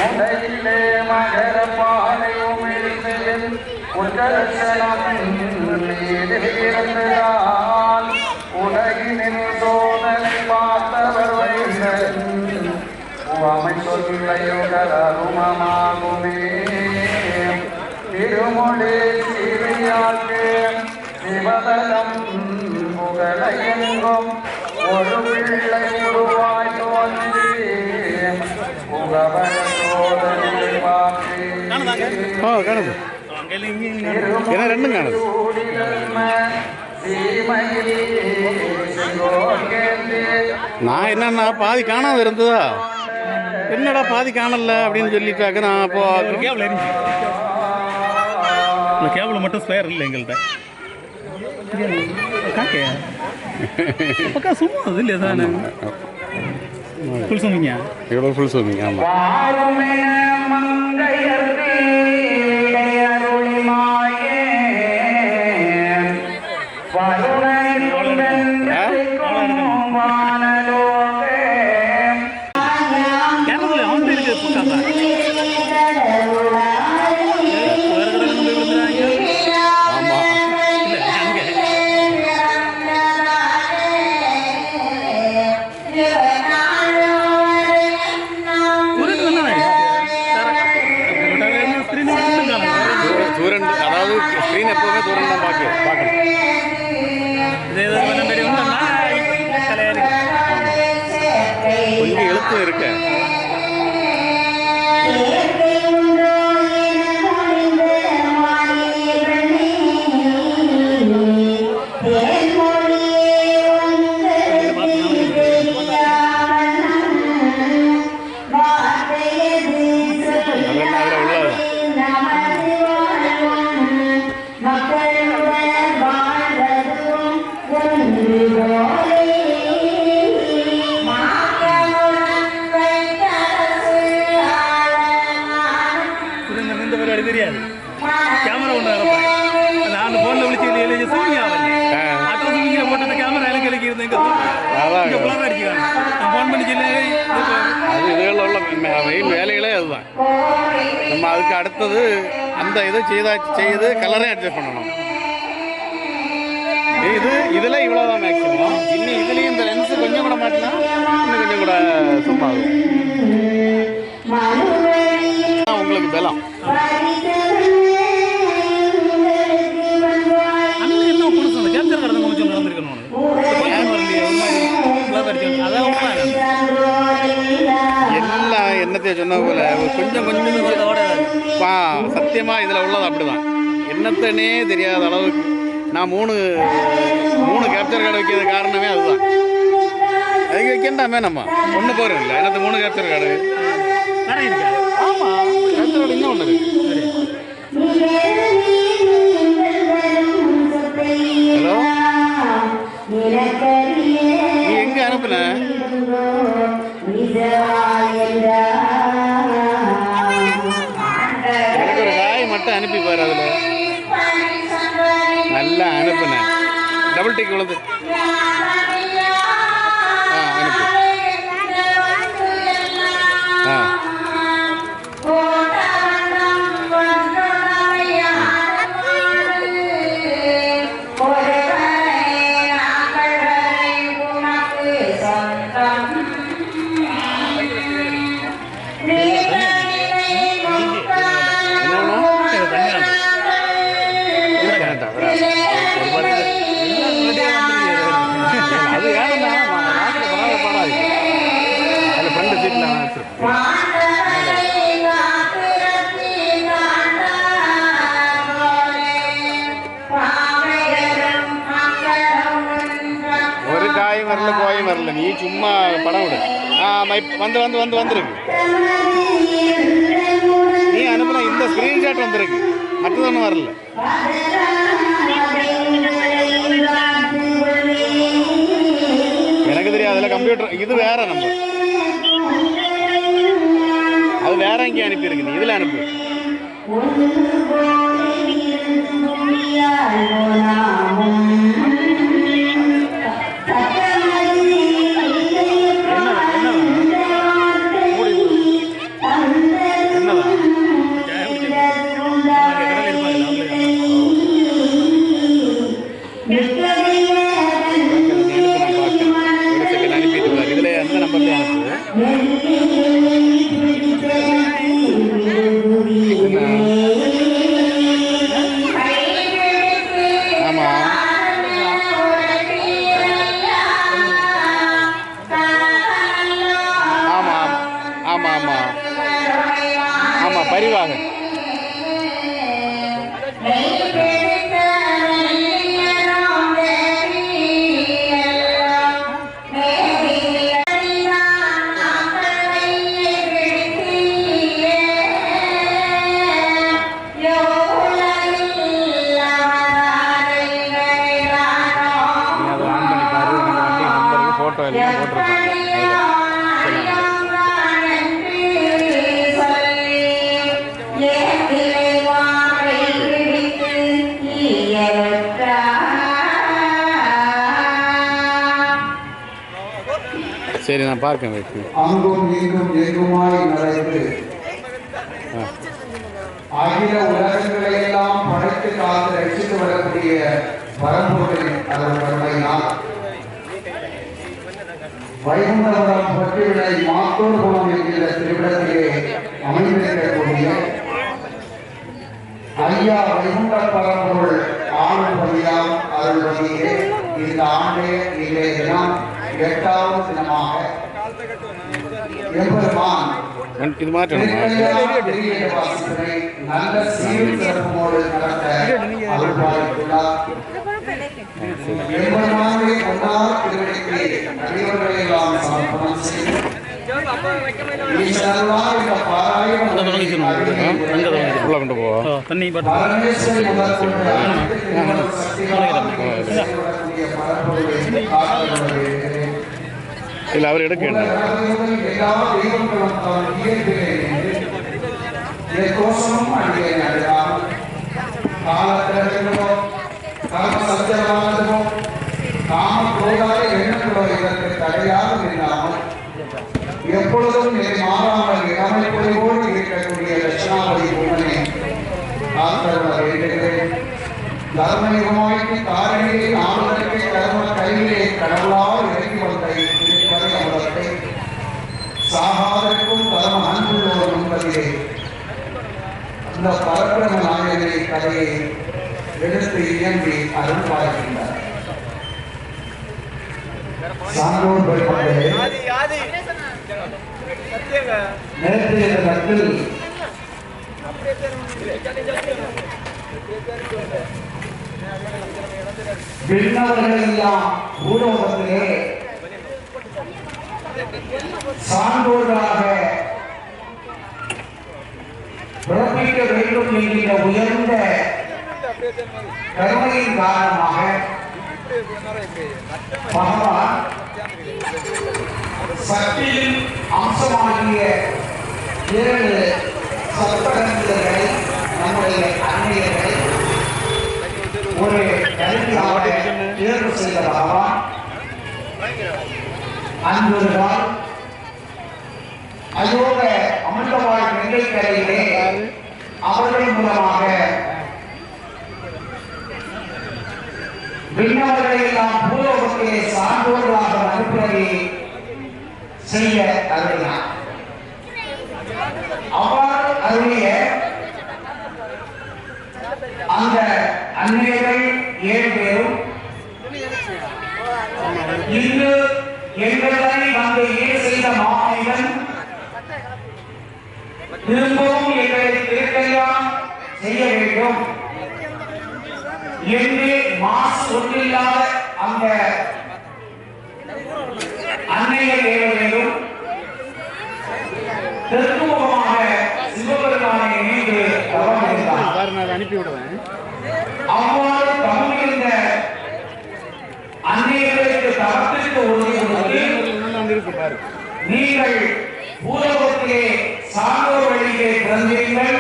உடையிலே மகர பாலையும் எழுந்தேன் உலகினில் உலகினில் சோதனை பார்த்தவர் வைந்தன் உவமை சொல்லையுகருமமாகுமே திருமொழி சிறியாக்கு சிவதலம் புகழையெங்கும் ஒரு பிள்ளை உருவாய் தோன்றி புகவர சோதனை பார்த்து நான் என்னன்னா பாதி காணாம இருந்ததா என்னடா பாதி காணல அப்படின்னு சொல்லிட்டாக்க நான் அப்போ கேபிள் மட்டும் ஸ்பேர் இல்லை எங்கள்கிட்ட பக்கா சும்மா அது இல்லையா தானே ஃபுல் சுமிங்க எவ்வளோ ஃபுல் சுமிங்க ஆமாம் அதாவது ஸ்க்ரீன் எப்போவுமே தூரம் தான் பார்க்கணும் கொஞ்சம் எழுத்தும் இருக்கு தெரியாது கேமரா ஒன்று நான் ஃபோனில் விழிச்சு சூமிங்க அட்ரஸ் சூமிங்க போட்டு கேமரா எனக்கு கிடைக்கிறது அடிச்சுக்காங்க நான் ஃபோன் பண்ணி சொல்லி அது இதுகளில் உள்ள மெயின் வேலைகளே அதுதான் நம்ம அதுக்கு அடுத்தது அந்த இதை செய்து கலரே அட்ஜஸ்ட் பண்ணணும் இதில் இவ்வளோதான் மேக்ஸிமம் இன்னும் இதுலேயும் இந்த லென்ஸு கொஞ்சம் கூட மாட்டினா இன்னும் கொஞ்சம் கூட சூப்பாகும் உங்களுக்கு பலம் எல்லாம் என்னத்தைய சொன்ன போல கொஞ்சம் சத்தியமாக இதில் உள்ளது அப்படிதான் என்னத்தனே தெரியாத அளவுக்கு நான் மூணு கேப்சர் கார்டு வைக்கிறது காரணமே அதுதான் அதுக்கு வைக்கண்டாமே நம்ம ஒன்று போகிறோம் இல்லை எனக்கு 3 கேப்சர் கார்டு ஆமாம் கேப்சர் கார்டு இன்னும் ஒன்று ஹலோ நீ எங்கே அனுப்புன எனக்கு ஒரு ஹாய் மட்டும் அனுப்பி பாரு அதில் நல்லா அனுப்புனேன் டபுள் டிக் உள்ளது அனுப்பு அது ஏன்னா பாடாது அதில் ஃப்ரெண்டு சீட்டில் ஒரு காயும் வரல கோயும் வரல நீ சும்மா படம் விடு வந்துருக்கு நீ அனுப்புன இந்த ஸ்க்ரீன்ஷாட் வந்துருக்கு மற்றது ஒன்றும் வரல எனக்கு தெரியாது அதில் கம்ப்யூட்டர் இது வேற நம்பர் அது வேற எங்கேயும் அனுப்பியிருக்கு நீ இதில் அனுப்பு என்ன பரிவாகன் போட்டோ எல்லாம் போட்டிருக்காங்க. சரி, நான் பார்க்கேன். வைத்து அங்கும் இங்கும் எங்குமாய் நடந்து அகில உலகங்களை எல்லாம் படைத்து காத்து ரசித்து வரக்கூடிய பரம்பொருளின் அதன் வறுமையினால் வைகுண்டபுரம் பட்டியலை மாத்தோர் குளம் என்கிற திருவிடத்திலே அமைந்திருக்கக்கூடிய ஐயா வைகுண்ட பரம்பொருள் ஆளுபதியாம் அருள்வதியே இந்த ஆண்டே இன்றைய தினம் 8வது தினமாக எம்பெருமான் இது மாற்றணும். நல்ல சீர் சிறப்போடு நடத்த அருள்பாலித்துள்ளார். எம்பெருமானை கொண்டார் திருவடிக்கு அடிவர்களை எல்லாம் சமர்ப்பணம் செய்து ஈஸ்வரனார் இந்த பாராயணம் பரமேஸ்வரி முதல் கொண்டு இல்லை, அவர் எடுக்க எல்லா தெய்வங்களும் தன் இயற்பிலே கோஷமும் அடியே நடலாம். காலத்திலோ கர்ம சத்தியமானதோ காம குரோதாய எண்ணங்களோ இதற்கு தடையாக இல்லாமல் எப்பொழுதும் மாறாமல் இளமைப்பொழிவோடு இருக்கக்கூடிய தட்சிணாபதி பூமனை காத்தருள வேண்டுகிறேன். தர்மயுகமாய்க்கு தாரணியை ஆளுநருக்கு கர்ம கையிலே கடவுளால் இறங்கி வந்த திருப்பதி அமலத்தை சாகாதற்கும் தர்ம அன்புள்ளோர் என்பதிலே இந்த பரபிரம நாயகனை கதையை எடுத்து இயம்பி அருள் பார்க்கின்றார். சான்றோர் பெருமக்களே, நேற்றைய தினத்தில் விண்ணவர்கள் எல்லாம் பூலோகத்திலே சான்றோர்களாக பிறப்பிக்க வேண்டும் என்கிற உயர்ந்த கருணையின் காரணமாக பகவான் சக்தியின் அம்சமாகிய 7 சப்தகங்களை நம்முடைய அன்னையர்களை ஒரு கருவியாக தேர்வு செய்த பகவான் அன்புகள் அயோக அமிர்தவாய் வெங்கைக்கரையிலே அவர்கள் மூலமாக விண்ணவர்களை எல்லாம் பூலோகத்திலே சான்றோர்களாக அனுப்புவதை செய்ய அருளினார். அவ்வாறு அருளிய அந்த அன்னையர்கள் 7 பேரும் இன்று எங்களை வந்து ஈடு செய்த மாமனிதன் திரும்பவும் எங்களை திருக்கையாம் செய்ய வேண்டும் என்று மாசு ஒன்றில்லாத அந்த அன்னையர் 7 பேரும் தெற்குமுகமாக சிவபெருமானை நினைந்து தவம் இருந்தார். அனுப்பிவிடுவேன். அவ்வாறு தவமிருந்த அன்னையர்களுக்கு தவத்திற்கு உறுதி கொடுத்து நீங்கள் பூலோகத்திலே சான்றோர் வழியிலே பிறந்தீர்கள்,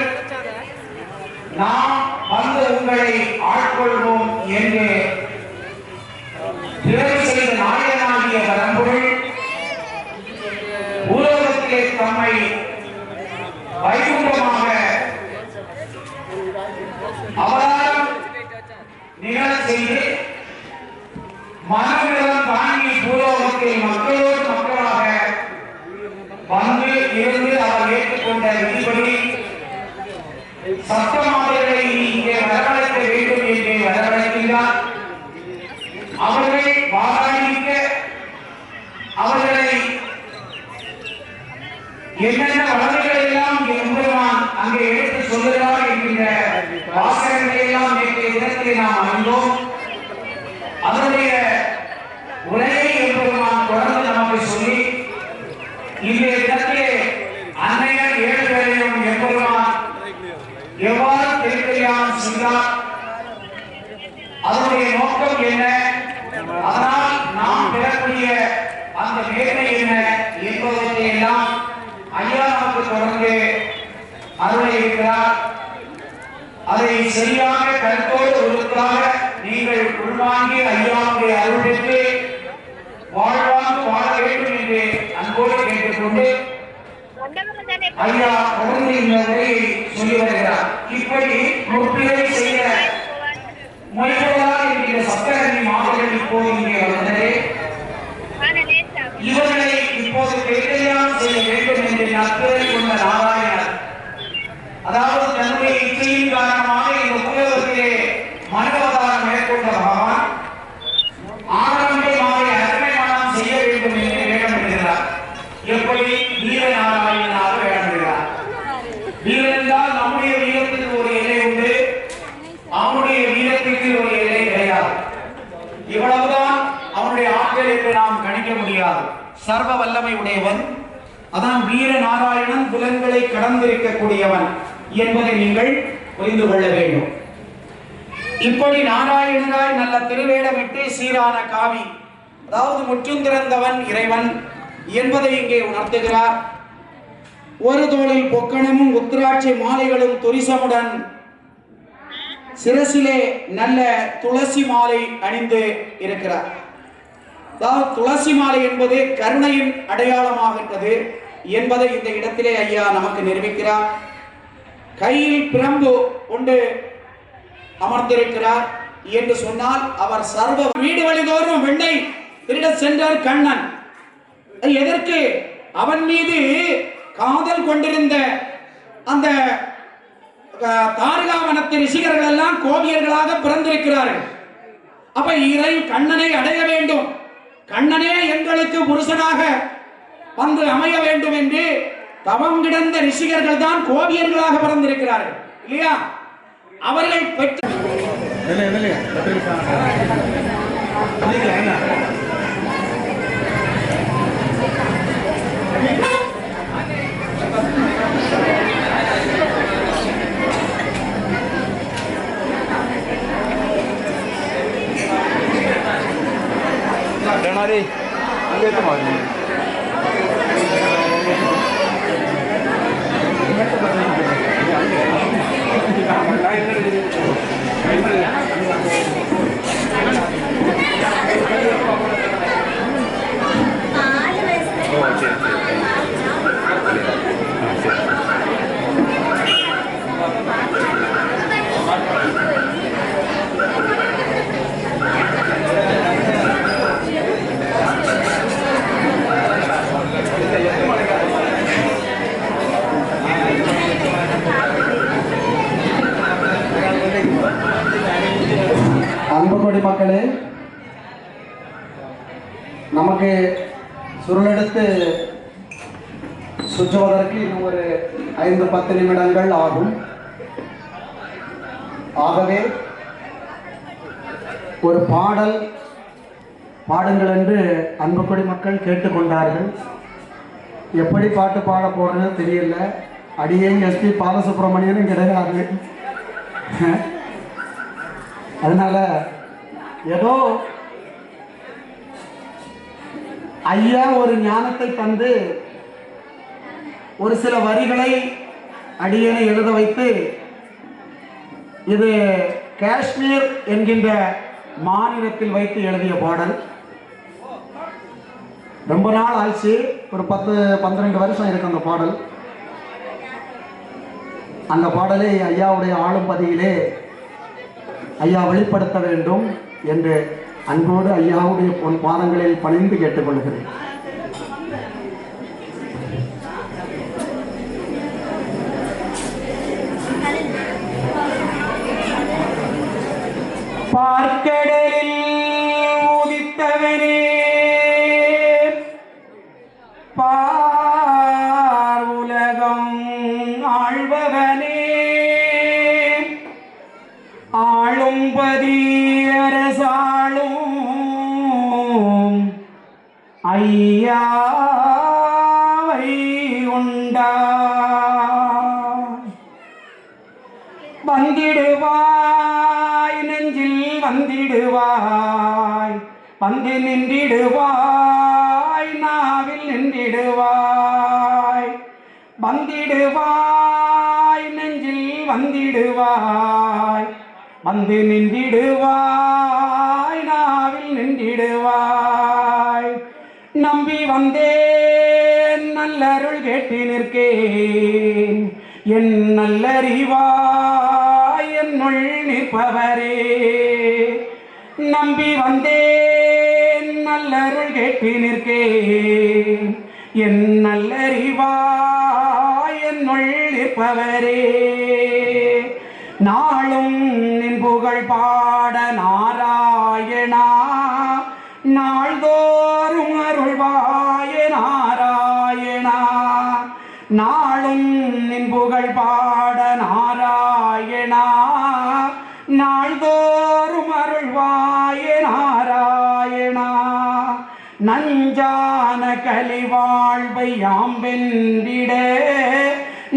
நாம் வந்து உங்களை ஆட்கொள்வோம் என்று திறமை செய்த நாயகனாகிய வரம்பொருள் பூலோகத்திலே தம்மை வைகுண்டமாக அவதாரம் நிகழச் செய்து மனநிலம் தாங்கி பூலோகத்தில் மக்களோடு மக்களாக வந்து இருந்து அவர் ஏற்றுக்கொண்ட விதிப்படி சப்தமாதர்களை இங்கே வரவழைக்க வேண்டும் என்று வரவழைக்கின்றார். அவர்களை வாராணிக்க அவர்களை என்னென்ன வளர்ச்சிகளை எல்லாம் எம்பெருமான் அங்கே எடுத்து சொல்லுகிறார் என்கின்ற வாசகங்களை எல்லாம் நேற்றைய தினத்திலே நாம் அறிந்தோம். அதனுடைய உரையை எம்பெருமான் தொடர்ந்து நமக்கு சொல்லி இன்றைய தினத்திலே அன்னையர் 7 பேரையும் எம்பெருமான் எவ்வாறு திருக்கல்யாணம் செய்தார், அதனுடைய நோக்கம் என்ன, அதனால் நாம் பெறக்கூடிய அந்த மேன்மை என்ன என்பதை எல்லாம் ஐயா நமக்கு தொடர்ந்து அருளை இருக்கிறார். அதை சரியாக கருத்தோடு ஒழுக்காக நீங்கள் உள்வாங்கி ஐயாவுடைய அருள் பெற்று வாழ்வாங்க வாழ வேண்டும் என்று அன்போடு கேட்டுக்கொண்டு ஐயா தொடர்ந்து இந்த உரையை சொல்லி வருகிறார். இப்படி முற்பிலை செய்த மொழிபோதார் என்கிற சப்தகன்னி மாதர்கள் இப்போது இங்கே வந்தது. இவர்களை இப்போது திருக்கல்யாணம் செய்ய வேண்டும் என்று நட்புரை கொண்ட நாராயணர், அதாவது தன்னுடைய இச்சையின் காரணமாக இந்த உலகத்திலே மனிதாவதாரம் மேற்கொண்ட பகவான் ஆரம்பை மாலை அருமை மனம் செய்ய வேண்டும் என்று வேடமிடுகிறார். எப்படி வீரநாராயணனாக வேடமிடுகிறார். வீரன் என்றால் நம்முடைய வீரத்துக்கு ஒரு எல்லை உண்டு, அவனுடைய வீரத்திற்கு ஒரு எல்லை கிடையாது. இவ்வளவுதான் அவனுடைய ஆற்றல் என்று நாம் கணிக்க முடியாது. சர்வ வல்லமை உடையவன், அதான் வீர நாராயணன், புலன்களை கடந்திருக்கக்கூடியவன் என்பதை நீங்கள் புரிந்து கொள்ள வேண்டும். இப்படி நாராயணராய் நல்ல திருவேடமிட்டு சீரான காவி, அதாவது முற்றும் திறந்தவன் இறைவன் என்பதை இங்கே உணர்த்துகிறார். ஒரு தோளில் பொக்கணமும் உத்திராட்சி மாலைகளும் துரிசமுடன் சிரசிலே நல்ல துளசி மாலை அணிந்து இருக்கிறார். அதாவது துளசி மாலை என்பது கருணையின் அடையாளமாகின்றது என்பதை இந்த இடத்திலே ஐயா நமக்கு நிரூபிக்கிறார். கையில் பிரம்பு கொண்டு அமர்ந்திருக்கிறார் என்று சொன்னால் அவர் சர்வ வீடு வழிதோறும் வெண்ணை திருட சென்றார் கண்ணன். எதற்கு? அவன் மீது காதல் கொண்டிருந்த அந்த தாரிகாவனத்து ரிஷிகர்கள் எல்லாம் கோபியர்களாக பிறந்திருக்கிறார்கள். அப்ப இறை கண்ணனை அடைய வேண்டும், கண்ணனே எங்களுக்கு புருஷனாக வந்து அமைய வேண்டும் என்று தவம் கிடந்த ரிஷிகர்கள் தான் கோபியர்களாக பிறந்திருக்கிறார்கள் இல்லையா? அவர்கள் பெற்ற அன்புக்கொடி மக்களே, நமக்கு சுருளெடுத்து சுற்றுவதற்கு இன்னும் ஒரு 5-10 நிமிடங்கள் ஆகும். ஆகவே ஒரு பாடல் பாடுங்கள் என்று அன்புக்கொடி மக்கள் கேட்டுக்கொண்டார்கள். எப்படி பாட்டு பாட போறேன்னு தெரியல. அடியேன் எஸ்பி பாலசுப்ரமணியனும் கிடையாது. அதனால ஏதோ ஐயா ஒரு ஞானத்தை தந்து ஒரு சில வரிகளை அடியேனை எழுத வைத்து, இது காஷ்மீர் என்கின்ற மாநிலத்தில் வைத்து எழுதிய பாடல். ரொம்ப நாள் ஆச்சு, ஒரு 10-12 வருஷம் இருக்கு அந்த பாடல். அந்த பாடலை ஐயாவுடைய ஆளும் பதியிலே ஐயா வெளிப்படுத்த வேண்டும் என்று அன்போடு ஐயாவுடைய பொன் பாதங்களில் பணிந்து கேட்டுக்கொள்கிறேன். பார்க்கடலில் உதித்தவனே பார் உலகம் ஆழ்பவனே ஆளும்பதி அரசாளும் ஐயாவை உண்டா வந்திடுவாய் நெஞ்சில் வந்திடுவாய் வந்து நின்றிடுவாய் நாவில் நின்றிடுவாய் வந்திடுவாய் நெஞ்சில் வந்திடுவாய் வந்து நின்றிடுவாய் நாவில் நின்றிடுவாய் நம்பி வந்தேன் நல்லருள் கேட்டு நிற்கேன் என் நல்லறிவாய் என்னுள் நிற்பவரே நம்பி வந்தேன் நல்லருள் கேட்டு நிற்கேன் என் நல்லறிவாய் என்னுள் நிற்பவரே நாளும் நின் புகழ் பாட நாராயணா நாள்தோறும் அருள்வாய நாராயணா நாளும் நின் புகழ் பாட நாராயணா நாள்தோறும் அருள்வாய நாராயணா நஞ்சான கலிவாழ்வை யாம் வென்றிட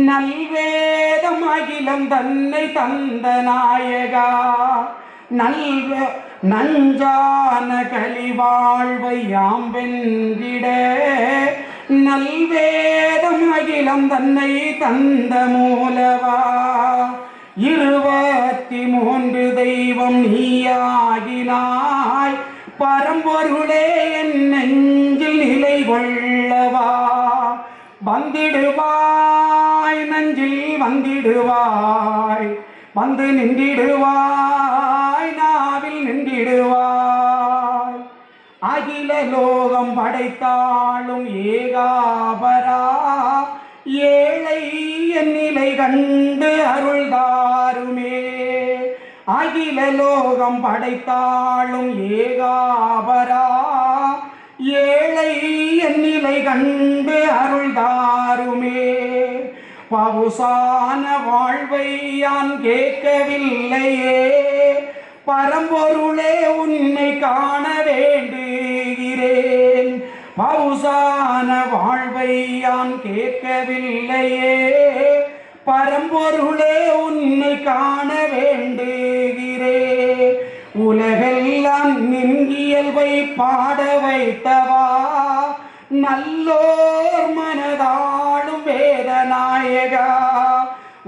நல்வேதம் அகிலம் தன்னை தந்த நாயகா நஞ்சான கலிவாழ்வை யாம் வென்றிட நல்வேதம் அகிலம் தன்னை தந்த மூலவா 23 தெய்வம் நீயாகினாய் பரம்பொருளே என் நெஞ்சில் நிலை கொள்ளவா வந்திடுவாய் நெஞ்சில் வந்திடுவாய் வந்து நின்றிடுவாய் நாவில் நின்றிடுவாய் அகில லோகம் படைத்தாளும் ஏகாபரா ஏழை என் நிலை கண்டு அருள்தாருமே அகில லோகம் படைத்தாளும் ஏகாபரா ஏழை என் நிலை கண்டு அருள்தாருமே பவுசான வாழ்வை யான் கேட்கவில்லையே பரம்பொருளே உன்னை காண வேண்டுகிறேன் பவுசான வாழ்வை யான் கேட்கவில்லையே பரம்பொருளே உன்னை காண வேண்டுகிறேன் உலகெல்லாம் நின் இயல்பை பாட வைத்தவா நல்லோர் மனதாளும் வேதநாயகா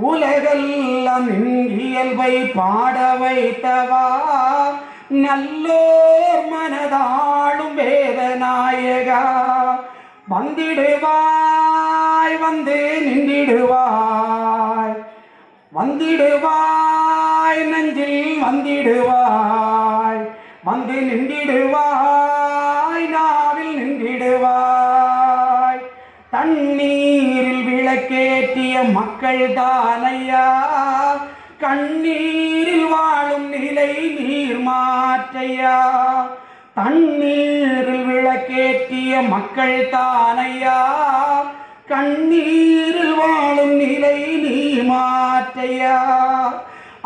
உலகெல்லாம் நின் இயல்பை பாட வைத்தவா நல்லோர் மனதாளும் வேதநாயகா வந்திடுவாய் வந்து நின்றிடுவாய் வந்திடுவாய் நெஞ்சில் வந்திடுவாய் வந்து நின்றிடுவாய் நாவில் நின்றிடுவாய் தண்ணீரில் விளக்கேற்றிய மக்கள் தானையா கண்ணீரில் வாழும் நிலை நீர் மாற்றையா தண்ணீரில் விளக்கேற்றிய மக்கள் தானையா கண்ணீரில் வாழும் நிலை நீ மாற்றையா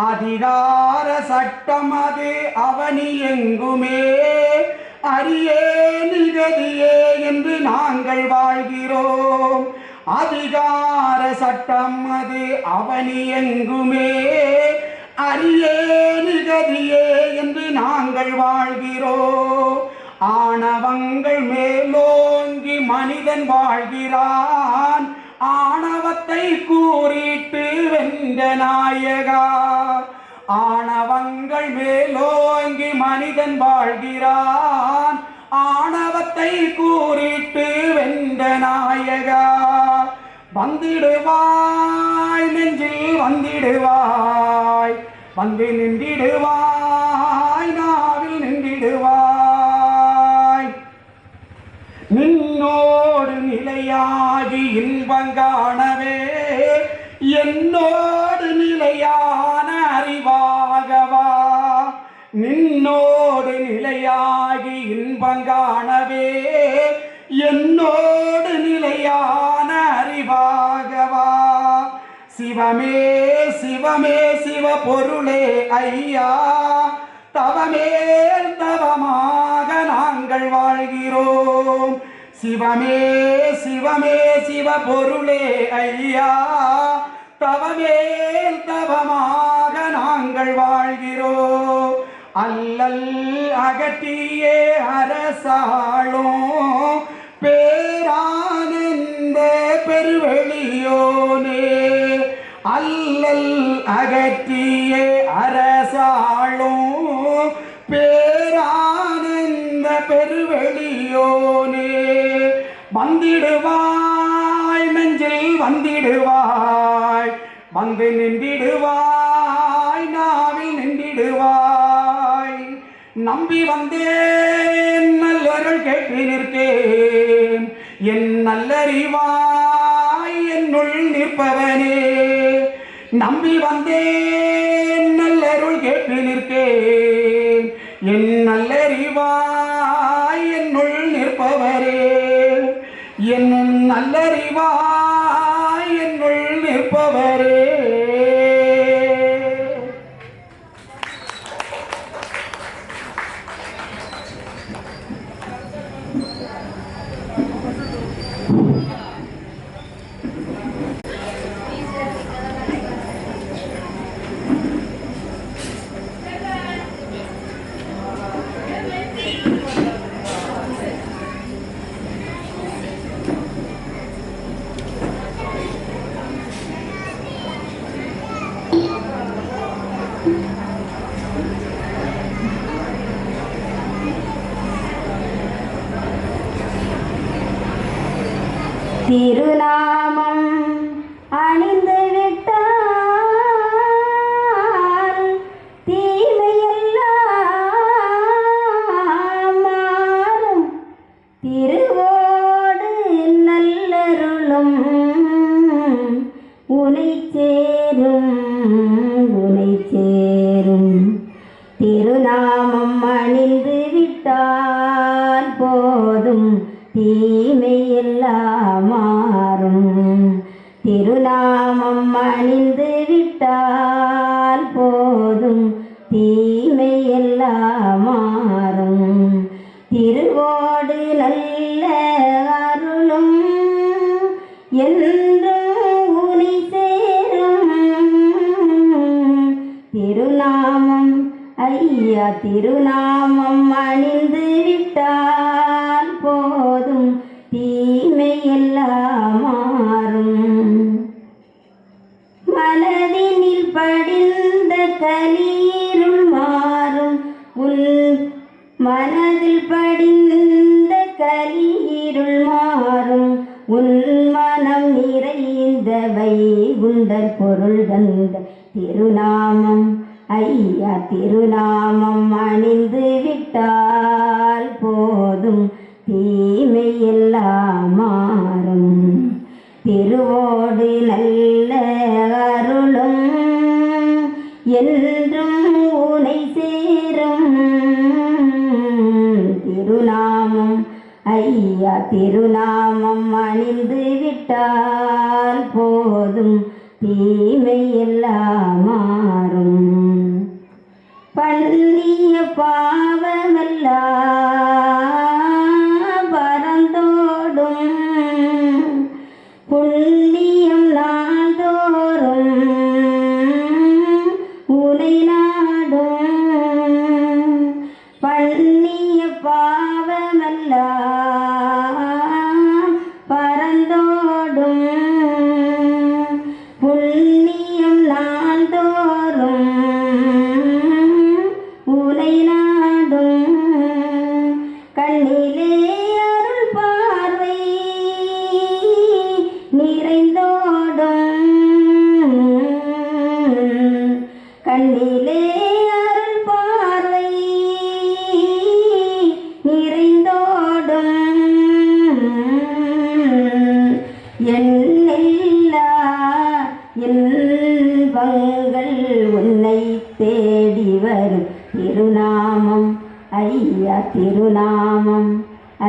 அதிகார சட்டம் அது அவனி எங்குமே அரியே நிகதியே என்று நாங்கள் வாழ்கிறோம் அதிகார சட்டம் அது அவனி எங்குமே அரியே நிகதியே என்று நாங்கள் வாழ்கிறோம் ஆணவங்கள் மேலோங்கி மனிதன் வாழ்கிறான் ஆணவத்தை கூறிட்டு வென்ற நாயகா ஆணவங்கள் மேலோங்கி மனிதன் வாழ்கிறான் ஆணவத்தை கூறிட்டு வென்ற நாயகா வந்திடுவாய் நெஞ்சில் வந்திடுவாய் வந்து நின்றிடுவாய் நாவில் நின்றிடுவாய் நிலையாகி இன்பங்காணவே என்னோடு நிலையான அறிவாகவா நின்னோடு நிலையாகி இன்பங்காணவே என்னோடு நிலையான அறிவாகவா சிவமே சிவமே சிவ பொருளே ஐயா தவமேல் தவமாக நாங்கள் வாழ்கிறோம் சிவமே சிவமே சிவ பொருளே ஐயா தவமேல் தவமாக நாங்கள் வாழ்கிறோம் அல்லல் அகற்றியே அரசாளும் பேரானந்த பெருவெளியோனே அல்லல் அகற்றியே அரசாளும் பேரானந்த பெருவெளியோனே வந்திடுவாய் நெஞ்சில் வந்திடுவாய் வந்து நின்றிடுவாய் நாவில் நின்றிடுவாய் நம்பி வந்தேன் நல்லருள் கேட்டு நிற்கேன் என் நல்லறிவாய் என்னுள் நிற்பவனே நம்பி வந்தேன் நல்லருள் கேட்டு நிற்கேன் என் நல்லறிவாய் என்னுள் நிற்பவரே என் நல்லறிவாய் என்னுள் நிற்பவரே திருநாமம் அணிந்து விட்டால் தீமையெல்லாம் மாறும் திருவோடு நல்லருளும் உனை சேரும் திருநாமம் அணிந்து விட்டால் போதும் தீமையெல்லாம் மாறும் திருநாமம் அணிந்து விட்டால் போதும் தீமையெல்லாம் மாறும் திருவோடு நல்ல அருளும் என்றும் உனை சேரும் திருநாமம் ஐயா திருநாமம் அணிந்து விட்டால் போதும் தீமையெல்லாம் மாறும் மனதினில் படிந்த கலியிருள் மாறும் உன் மனதில் படிந்த கலியிருள் மாறும் உன் மனம் நிறைந்த வைகுண்டர் பொருள் தந்த திருநாமம் ஐயா திருநாமம் அணிந்து விட்டால் போதும் தீமையெல்லாம் மாறும் திருவோடு நல்ல அருளும் என்றும் உனை சேரும் திருநாமம் ஐயா திருநாமம் அணிந்து விட்டால் போதும் தீமையெல்லாம் மாறும் பண்ணிய பாவமெல்லாம் பறந்தோடும் புண்ணியம் நாள்தோறும் உனை நாடும் பண்ணிய பாவமெல்லாம் பறந்தோடும் புண்ணியம் நாள்தோறும் உனை நாடும் கண்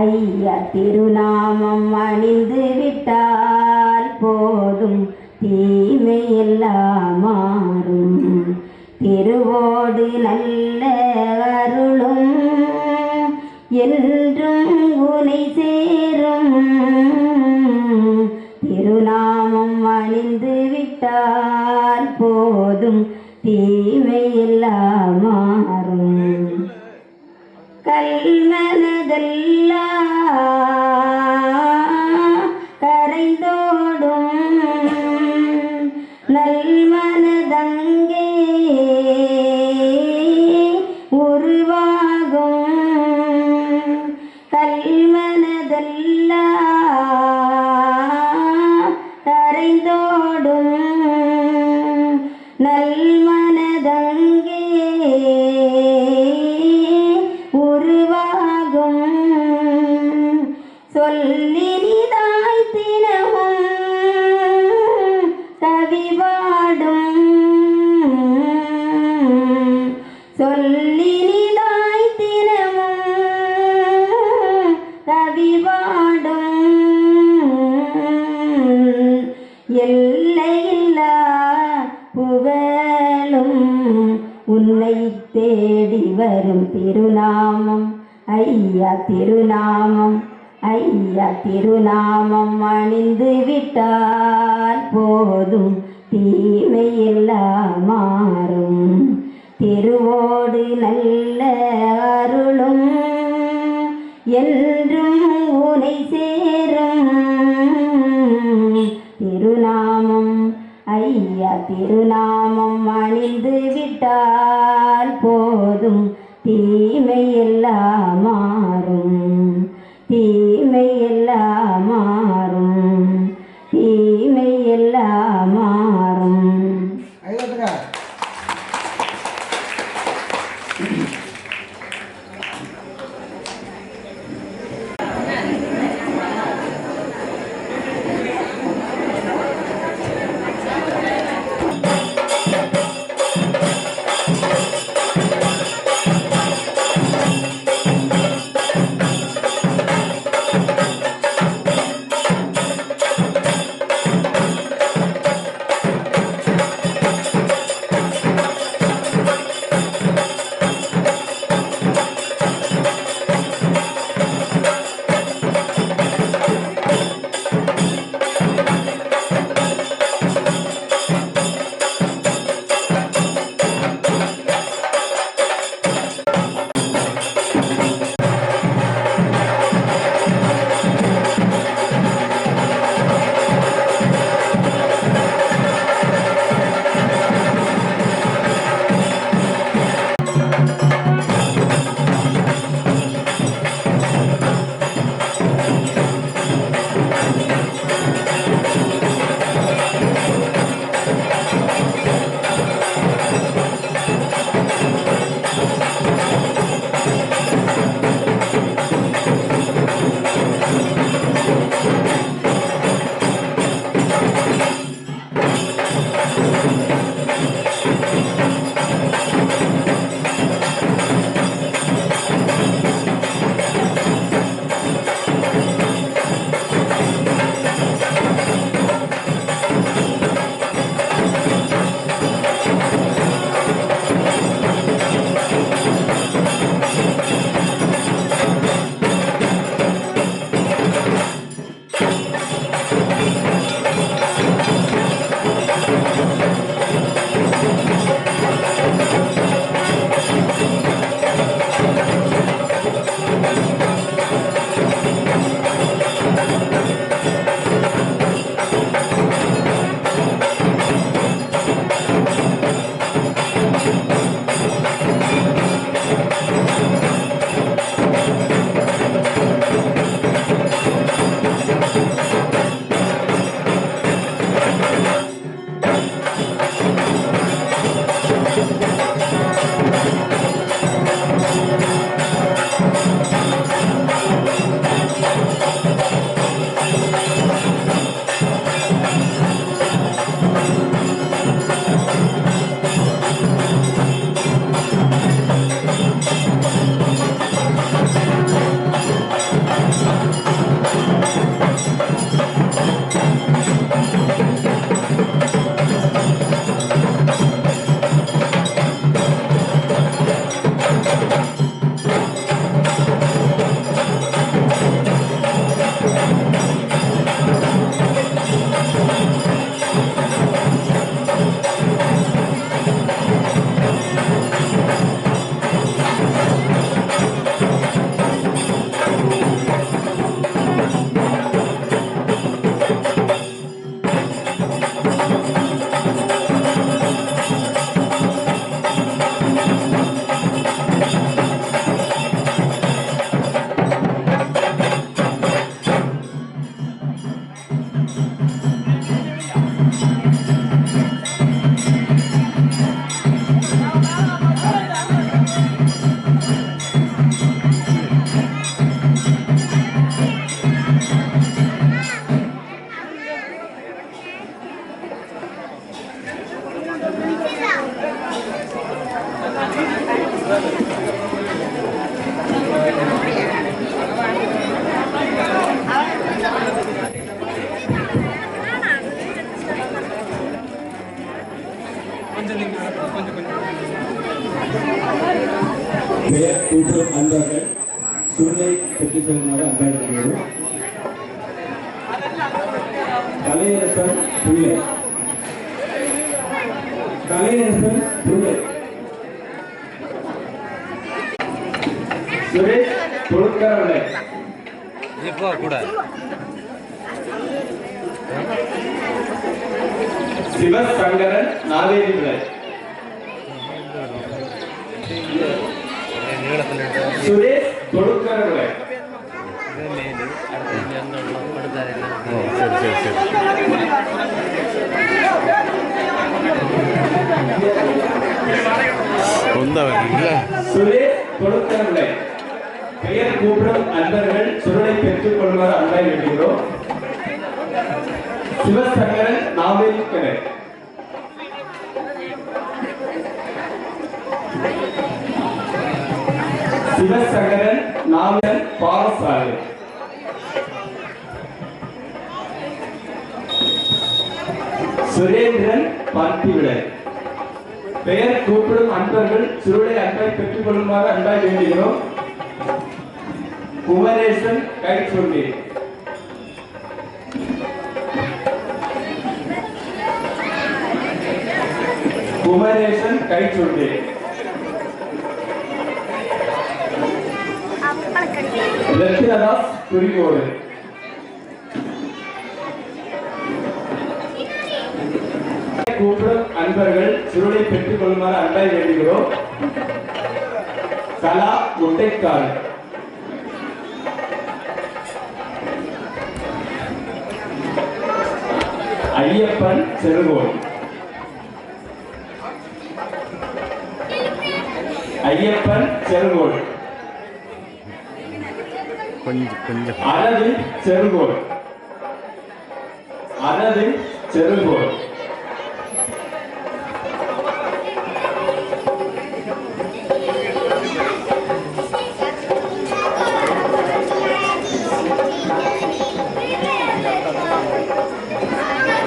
ஐயா திருநாமம் அணிந்து விட்டால் போதும் தீமையெல்லாம் மாறும். திருவோடு நல்ல அருளும் என்றும் உனை சேரும். திருநாமம் அணிந்து விட்டால் போதும் தீமையெல்லாம் மாறும். கல்மனதெல்லாம் கரைந்தோடும் நல்மனதங்கே உருவாகும். கல்மனதெல்லாம் கரைந்தோடும் நல்மனதங்கே உருவாகும். சொல்லினிதாய் தினமும் கவிபாடும். சொல்லினிதாய் தினமும் கவிபாடும். எல்லையில்லா புகழும் உன்னை தேடி வரும் திருநாமம். ஐயா திருநாமம், ஐயா திருநாமம் அணிந்து விட்டால் போதும் தீமையெல்லாம் மாறும். திருவோடு நல்ல அருளும் என்றும் உனை சேரும். திருநாமம், ஐயா திருநாமம் அணிந்து விட்டால் போதும் தீமையெல்லாம் மாறும். தீமையெல்லாம் மாறும். தீமையெல்லாம் மாறும். ஐயாத்துக்கா பெற்று செல்லுமாறு அன்பாயிருக்கிறது. கலையரசன் பிள்ளை சுரேஷ் தொழுக்கரவில்லை சிவசங்கரன் நாவேரி விலை சுரேஷ் தொழுக்கரவில்லை சரி சரி சரி சுரேஷ் தொழுக்கரவில்லை பெயர் கூப்பிடும் அன்பர்கள் சுருளை பெற்றுக் கொள்வார் அன்பாய் வேண்டுகிறோம். சிவசங்கரன் நாவேரி விலை சிவசங்கரன் நாவல் பாரசாலை சுரேந்திரன் பருத்திவிடை பெயர் கூப்பிடும் அன்பர்கள் சுருளை அன்பை பெற்றுக் கொள்ளுமாறு அன்பாய் வேண்டுகிறோம். குமரேசன் கைச்சொல்லி குமரேசன் கைச்சொல்லி லட்சுமணதாஸ் குறிக்கோடு கூப்பிடும் அன்பர்கள் சுருளை பெற்றுக் கொள்ளுமாறு அன்பாய் வேண்டுகிறோம். கலா முட்டைக்கால் ஐயப்பன் செருகோல் ஐயப்பன் செருகோல் கொஞ்சம் அரவிந்த் செருகோல் அரவிந்த் செருகோல்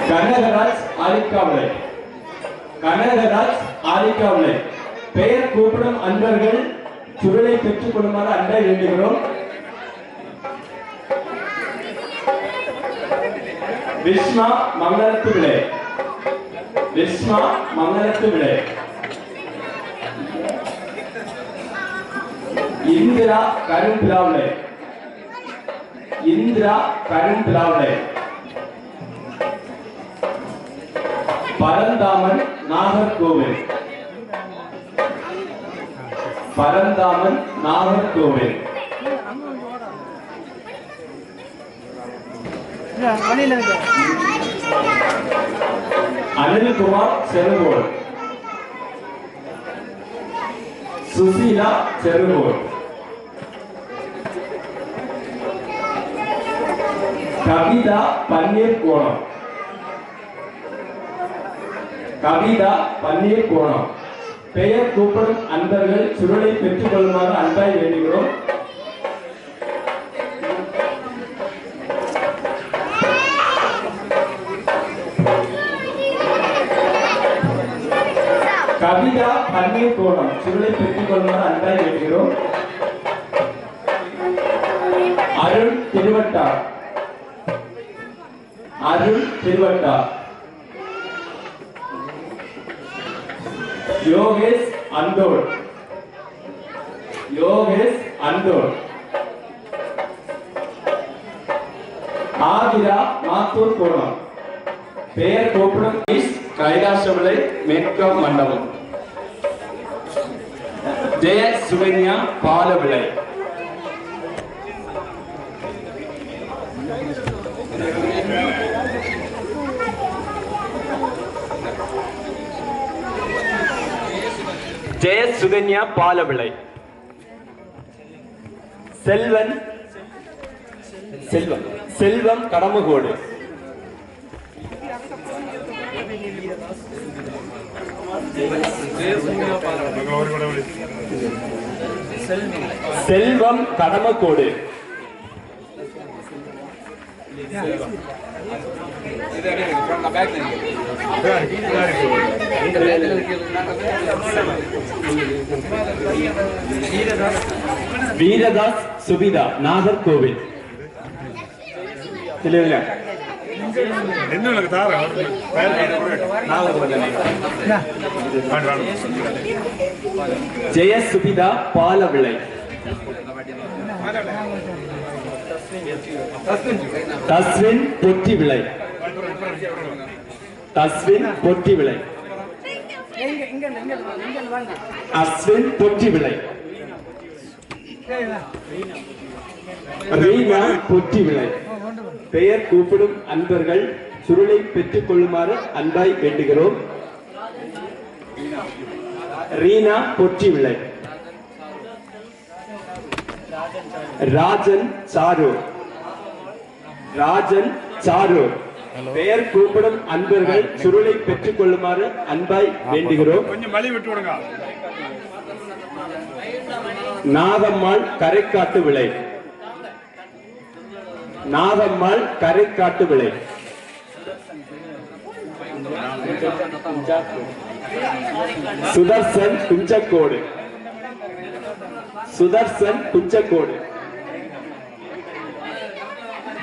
கனகராஜ் ஆலிக்காவலை கனகராஜ் ஆலிக்காவலை பெயர் கூப்பிடும் அன்பர்கள் சுருளை பெற்றுக் கொள்ளுமாறு அன்பாய் வேண்டுகிறோம். விஸ்மா மங்களத்து விளை விஸ்மா மங்களத்து விளை இந்திரா கரும்பிலாவிளை இந்திரா கரும்பிலாவிளை பரந்தாமன் நாகர்கோவில் பரந்தாமன் நாகர்கோவில் அனில்குமார் செருகோல் சுசீலா செருகோல் கவிதா பன்னீர் கோணம் கவிதா பன்னீர் கோணம் பெயர் கூப்பிடும் அன்பர்கள் சுருளை பெற்றுக் கொள்ளுமாறு அன்பாய் வேண்டுகிறோம். கவிதா பன்னீர் கோணம் சுருளை பெற்றுக் கொள்ளுமாறு அன்பாய் வேண்டுகிறோம். அருள் திருவட்டார் அருள் திருவட்டார் யோகேஷ் அந்தோள் யோகேஷ் அந்தோள் ஆதிரா மாத்தூர் கோணம் பெயர் கூப்பிடும் கைலாசவிளை மேற்கம் மண்டபம் ஜெய சுகன்யா பாலவிளை ஜெய சுகன்யா பாலவிளை செல்வன் செல்வம் செல்வம் கடமகோடு செல்வம் கடமக்கோடு வீரதாஸ் சுபிதா நாகர்கோவில். ஜெய சுபிதா பாலவிளை. தஸ்வின் பொட்டி விளை. தஸ்வின் பொட்டி விளை. அஸ்வின் பொட்டி விளை. ரீனா பொட்டி விளை. பெயர் கூப்பிடும் அன்பர்கள் சுருளை பெற்றுக் கொள்ளுமாறு அன்பாய் வேண்டுகிறோம். ரீனா பொற்றி விளை. ராஜன் சாரு. ராஜன் சாரு. பெயர் கூப்பிடும் அன்பர்கள் சுருளை பெற்றுக் கொள்ளுமாறு அன்பாய் வேண்டுகிறோம். நாகம்மாள் கரைக்காட்டு விளை. நாகம்மாள் கரைக்காட்டு விளை. சுதர்சன் குஞ்சக்கோடு. சுதர்சன் குஞ்சக்கோடு.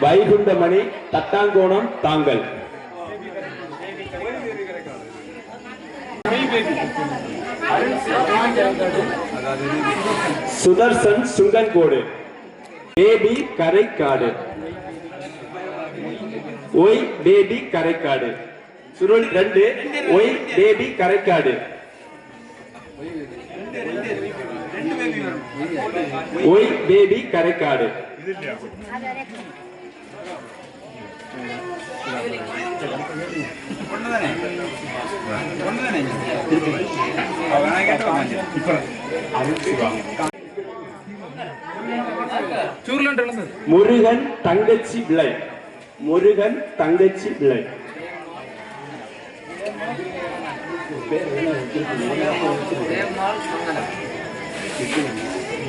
வைகுண்டமணி தட்டாங்கோணம் தாங்கள். Sudarshan Sunkankodu. Baby Karaikadu. Y Baby Karaikadu. சுருள் 2 Y Baby Karaikadu. Y Baby Karaikadu. Murugan Thangachi Vilai. Murugan Thangachi விளை.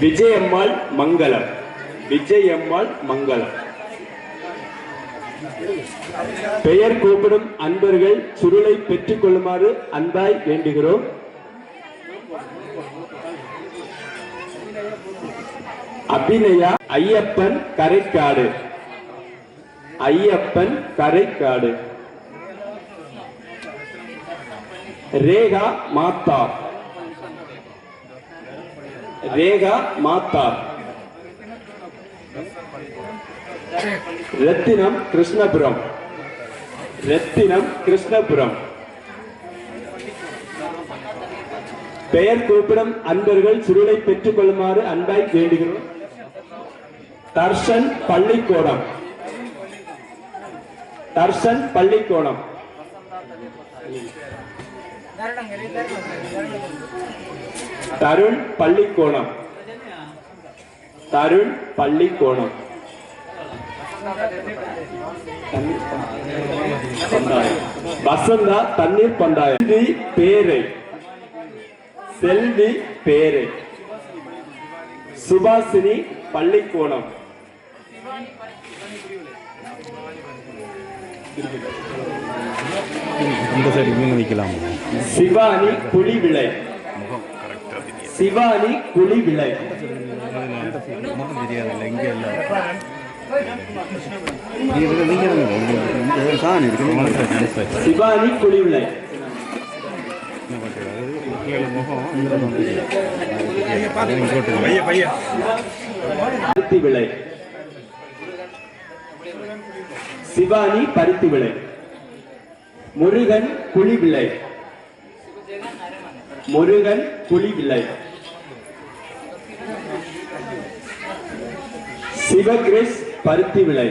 விஜயம்மாள் மங்களம். விஜயம்மாள் மங்களம். பெயர் கூப்பிடும் அன்பர்கள் சுருளை பெற்றுக் கொள்ளுமாறு அன்பாய் வேண்டுகிறோம். அபிநயா ஐயப்பன் கரைக்காடு. ஐயப்பன் கரைக்காடு. ரேகா மாத்தா. ரேகா மாத்தா. ரத்தினம் கிருஷ்ணபுரம். ரத்தினம் கிருஷ்ணபுரம். பெயர் கூப்பிடும் அன்பர்கள் சுருளை பெற்றுக் கொள்ளுமாறு அன்பாய் வேண்டுகிறோம். தர்ஷன் பள்ளிக்கோணம். தர்ஷன் பள்ளிக்கோணம். தருண் பள்ளிக்கோணம். தருண் பள்ளிக்கோணம். வசந்தா தண்ணீர் பந்தாயம். செல்வி பேரை. செல்வி பேரை. சுபாசினி பள்ளிக்கோணம். சிவானி குழிவிளை. சிவானி குழிவிளை. சிவானி குழிவிளை. பருத்தி விளை. சிவானி பருத்தி விளை. முருகன் குழிவிளை. முருகன் குழிவிளை. சிவகிரிஸ் பருத்தி விளை.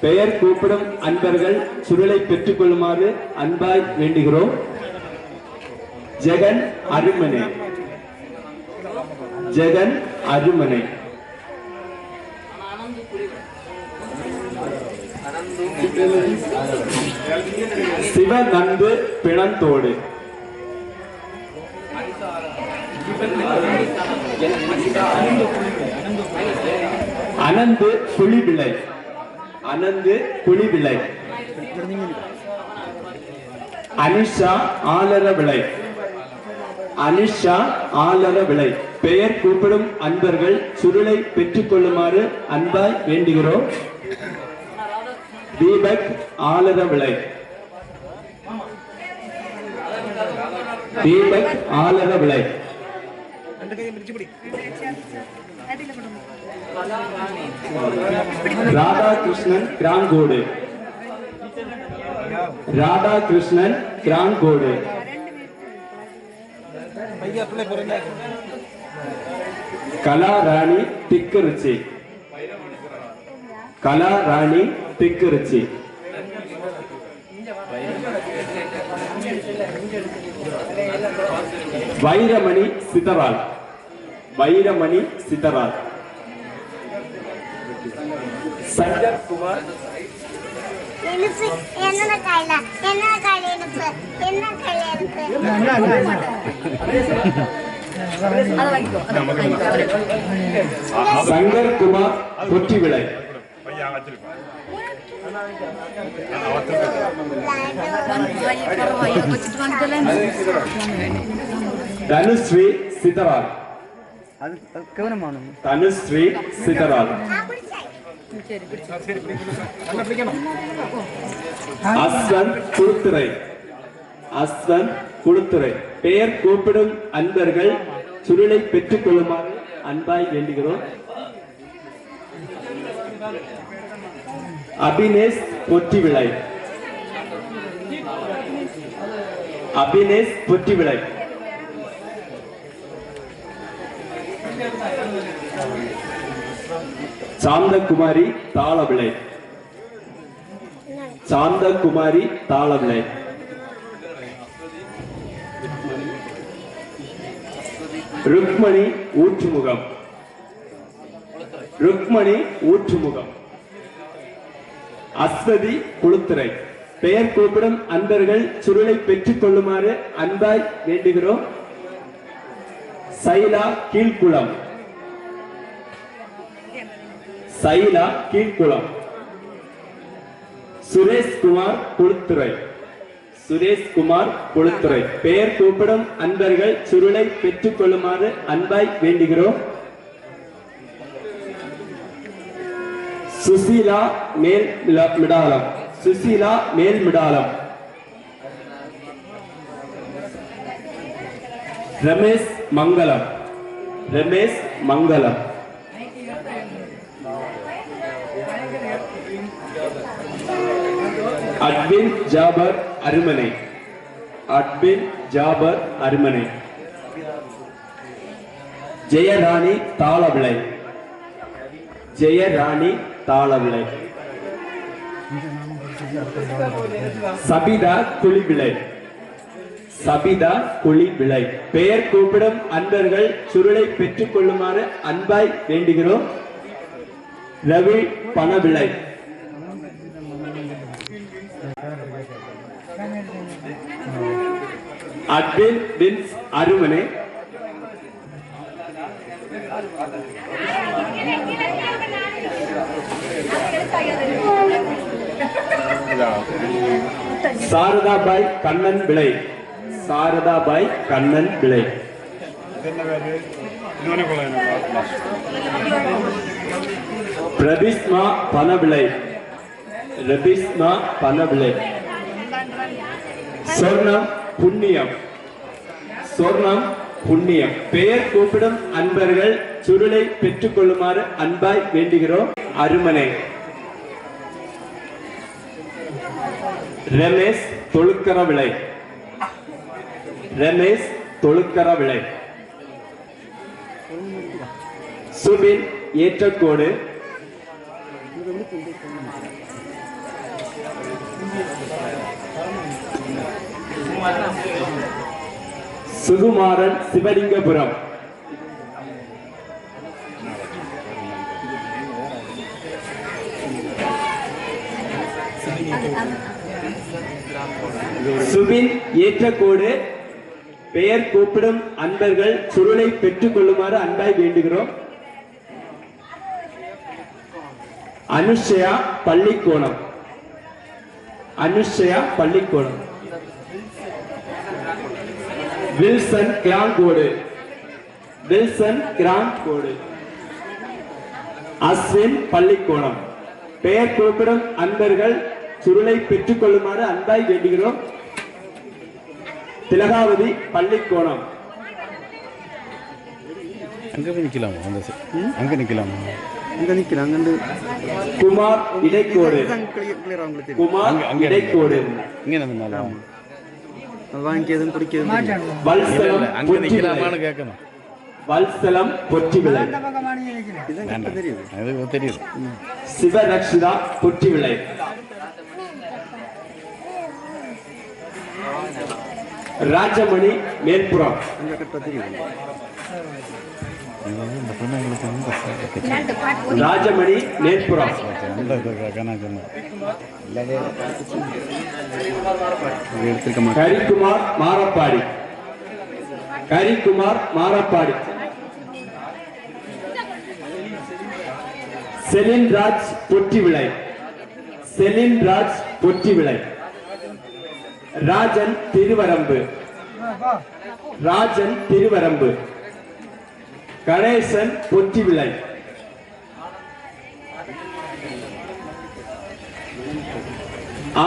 பெயர் கூப்பிடும் அன்பர்கள் சுருளை பெற்றுக் கொள்ளுமாறு அன்பாய் வேண்டுகிறோம். ஜெகன் அருமனை. ஜெகன் அருமனை. சிவநந்து பிணந்தோடு. அனந்து புலிவிளை. அனந்து புலிவிளை. அனிஷா ஆலர விளை. அனிஷா ஆலர விளை. பெயர் கூப்பிடும் அன்பர்கள் சுருளை பெற்றுக் கொள்ளுமாறு அன்பாய் வேண்டுகிறோம். தீபக் ஆலரவிளை. தீபக் ஆலரவிளை. ராதாகிருஷ்ணன் கிராங்கோடு. ராதாகிருஷ்ணன் கிராங்கோடு. கலாராணி திக்கருச்சி. கலாராணி திக்கருச்சி. வைரமணி சிதறால். வைரமணி சிதறால். சஞ்சர் குமார். சங்கர் குமார் கொட்டிவிளை. தனுஸ்ரீ சிதறால். தனுஸ்ரீ சிதறால். அஸ்வந்த் குளுத்துறை. அஸ்வந்த் குளுத்துறை. பெயர் கூப்பிடும் அன்பர்கள் சுருளை பெற்றுக் கொள்ளுமாறு அன்பாய் வேண்டுகிறோம். அபினேஷ் பொற்றிவிளை. அபினேஷ் பொற்றிவிளை. சாந்தகுமாரி தாளவிளை. சாந்தகுமாரி தாளவிளை. ருக்மணி ஊற்றுமுகம். ருக்மணி ஊற்றுமுகம். அஸ்வதி குளுத்துறை. பெயர் கூப்பிடும் அன்பர்கள் சுருளை பெற்றுக் கொள்ளுமாறு அன்பாய் வேண்டுகிறோம். சைலா கீழ்குளம். சைலா கீழ்குளம். சுரேஷ்குமார் குளுத்துறை. சுரேஷ்குமார் குளுத்துறை. பெயர் கூப்பிடும் அன்பர்கள் சுருளை பெற்றுக் கொள்ளுமாறு அன்பாய் வேண்டுகிறோம். சுசீலா மேல் மிடாலம். சுசீலா மேல் மிடாலம். ரமேஷ் மங்கலம். ரமேஷ் மங்கலம். அட்வின் ஜாபர் அருமனை. அட்வின் ஜாபர் அருமனை. ஜெயராணி தாளவிளை. ஜெயராணி தாளவிளை. சபிதா குழிவிளை. சபிதா குழிவிளை. பெயர் கூப்பிடும் அன்பர்கள் சுருளை பெற்றுக் கொள்ளுமாறு அன்பாய் வேண்டுகிறோம். ரவி பணவிளை. Adwin Vince Arumanai. சாரதாபாய் கண்ணன் விளை. சாரதாபாய் கண்ணன் விளை. பிரபிஸ்மா பணவிளை. ரபிஸ்மா பணவிளை. சொர்ணம் புண்ணியம். சொர்ணம் புண்ணியம். பெயர் கூப்பிடும் அன்பர்கள் சுருளை பெற்றுக் கொள்ளுமாறு அன்பாய் வேண்டுகிறோம். அருமனை. ரமேஷ் தொழுக்கரவிளை. ரமேஷ் தொழுக்கரவிளை. சுபின் ஏற்றக்கோடு. சுகுமாரன் சிவலிங்கபுரம். சுபின் ஏற்றக்கோடு. பெயர் கூப்பிடும் அன்பர்கள் சுருளை பெற்றுக் கொள்ளுமாறு அன்பாய் வேண்டுகிறோம். அனுஷயா பள்ளிக்கோணம். அனுஷயா பள்ளிக்கோணம். வில்சன் கிளாங்கோடு. வில்சன் கிராண்ட் கோடு. அஸ்வின் பள்ளிக்கோணம். பெயர் குறிப்பிடும் அன்பர்கள் சுருளை பெற்றுக் கொள்ளுமாறு அன்பாய் வேண்டுகிறோம். திலகாவதி பள்ளிக்கோணம். அங்கே நிற்கலாமா? அங்கே நிற்கலாமா? அங்கே நிற்கிறேன். அங்கே குமார் இடைக்கோடு. குமார் இடைக்கோடு. இங்கே நம்ம வாங்கியதும் குடிக்கிறது. வல்சலம் அங்கே நிற்கலாமான்னு கேட்கணும். வல்சலம் பொற்றிவிளை. அது தெரியுது. சிவரக்ஷிதா பொற்றிவிளை. ராஜமணி மேல்புறம். ராஜமணி மேல்புறம். கரிக்குமார் மாரப்பாடி. கரிக்குமார் மாரப்பாடி. செலின் ராஜ் பொற்றிவிளை. செலின் ராஜ் பொற்றிவிளை. ராஜன் திருவரம்பு. ராஜன் திருவரம்பு. கணேசன் பொற்றிவிளை.